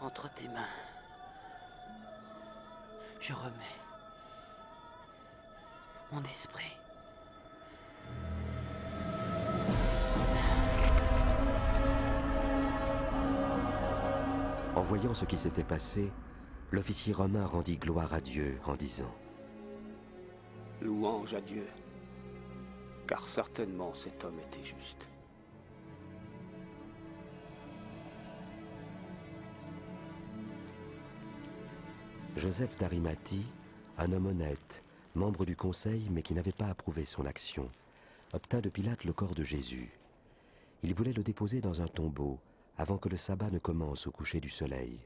Speaker 9: Entre tes mains, je remets mon esprit.
Speaker 1: En voyant ce qui s'était passé, l'officier romain rendit gloire à Dieu en disant:
Speaker 22: Louange à Dieu, car certainement cet homme était juste.
Speaker 1: Joseph d'Arimathie, un homme honnête, membre du conseil mais qui n'avait pas approuvé son action, obtint de Pilate le corps de Jésus. Il voulait le déposer dans un tombeau avant que le sabbat ne commence au coucher du soleil.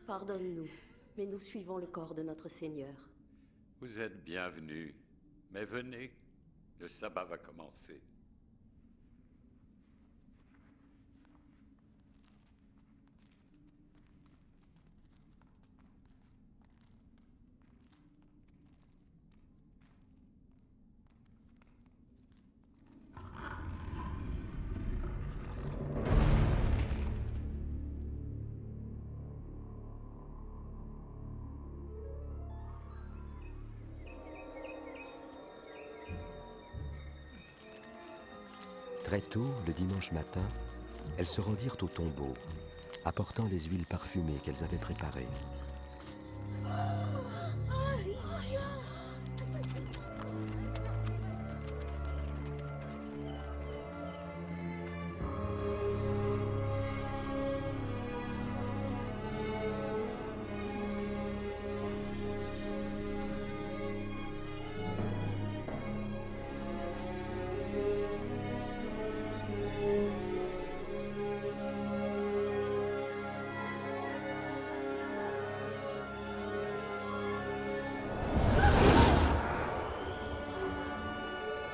Speaker 15: Pardonne-nous, mais nous suivons le corps de notre Seigneur.
Speaker 6: Vous êtes bienvenus, mais venez, le sabbat va commencer.
Speaker 1: Très tôt, le dimanche matin, elles se rendirent au tombeau, apportant les huiles parfumées qu'elles avaient préparées.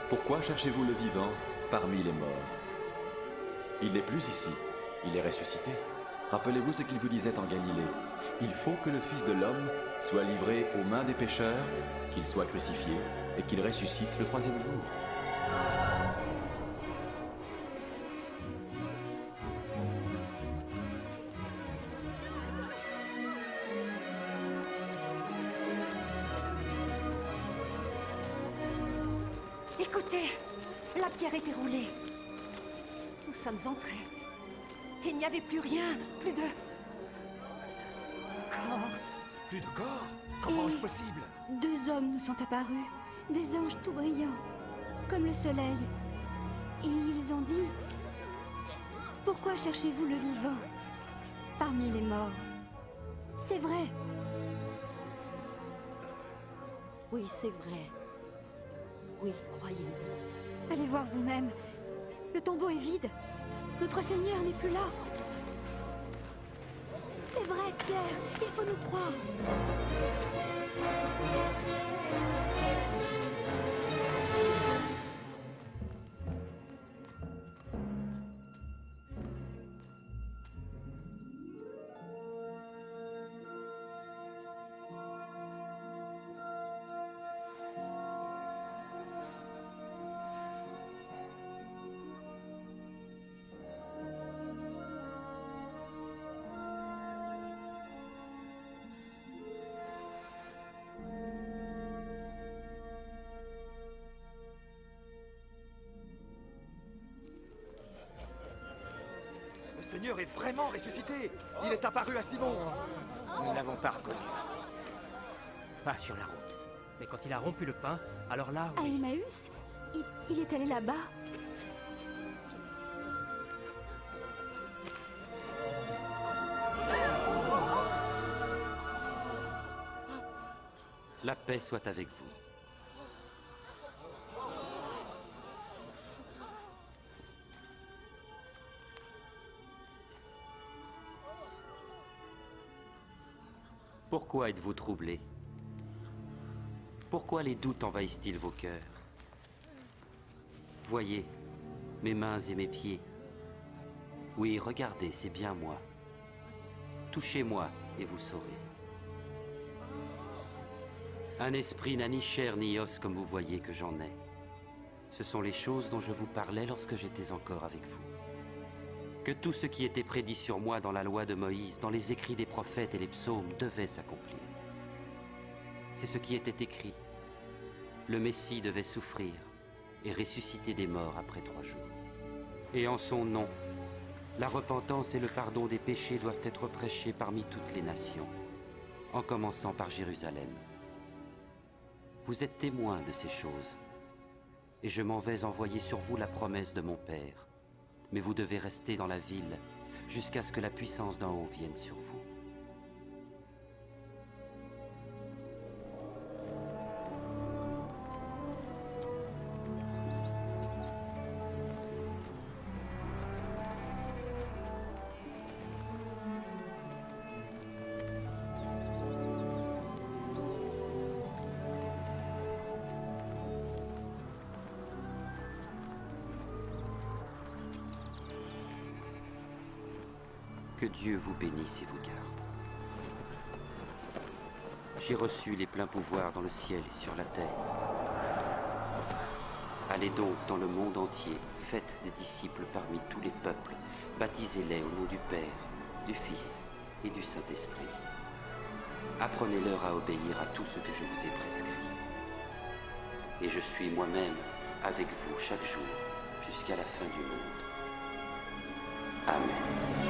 Speaker 21: Pourquoi cherchez-vous le vivant parmi les morts? Il n'est plus ici, il est ressuscité. Rappelez-vous ce qu'il vous disait en Galilée. Il faut que le Fils de l'homme soit livré aux mains des pécheurs, qu'il soit crucifié et qu'il ressuscite le troisième jour.
Speaker 11: Écoutez, la pierre était roulée. Nous sommes entrés. Il n'y avait plus rien, plus de... corps.
Speaker 16: Plus de corps? Comment est-ce possible?
Speaker 3: Deux hommes nous sont apparus, des anges tout brillants, comme le soleil. Et ils ont dit: pourquoi cherchez-vous le vivant parmi les morts? C'est vrai.
Speaker 15: Oui, c'est vrai. Oui, croyez-nous.
Speaker 3: Allez voir vous-même. Le tombeau est vide. Notre Seigneur n'est plus là. C'est vrai, Pierre. Il faut nous croire.
Speaker 16: Seigneur est vraiment ressuscité. Il est apparu à Simon.
Speaker 22: Nous ne l'avons pas reconnu. Pas sur la route. Mais quand il a rompu le pain, alors là,
Speaker 3: À
Speaker 22: oui.
Speaker 3: Emmaüs, il est allé là-bas.
Speaker 14: La paix soit avec vous. Pourquoi êtes-vous troublés? Pourquoi les doutes envahissent-ils vos cœurs? Voyez, mes mains et mes pieds. Oui, regardez, c'est bien moi. Touchez-moi et vous saurez. Un esprit n'a ni chair ni os comme vous voyez que j'en ai. Ce sont les choses dont je vous parlais lorsque j'étais encore avec vous. Que tout ce qui était prédit sur moi dans la loi de Moïse, dans les écrits des prophètes et les psaumes devait s'accomplir. C'est ce qui était écrit. Le Messie devait souffrir et ressusciter des morts après 3 jours. Et en son nom, la repentance et le pardon des péchés doivent être prêchés parmi toutes les nations, en commençant par Jérusalem. Vous êtes témoins de ces choses, et je m'en vais envoyer sur vous la promesse de mon Père. Mais vous devez rester dans la ville jusqu'à ce que la puissance d'en haut vienne sur vous. Que Dieu vous bénisse et vous garde. J'ai reçu les pleins pouvoirs dans le ciel et sur la terre. Allez donc dans le monde entier, faites des disciples parmi tous les peuples, baptisez-les au nom du Père, du Fils et du Saint-Esprit. Apprenez-leur à obéir à tout ce que je vous ai prescrit. Et je suis moi-même avec vous chaque jour jusqu'à la fin du monde. Amen.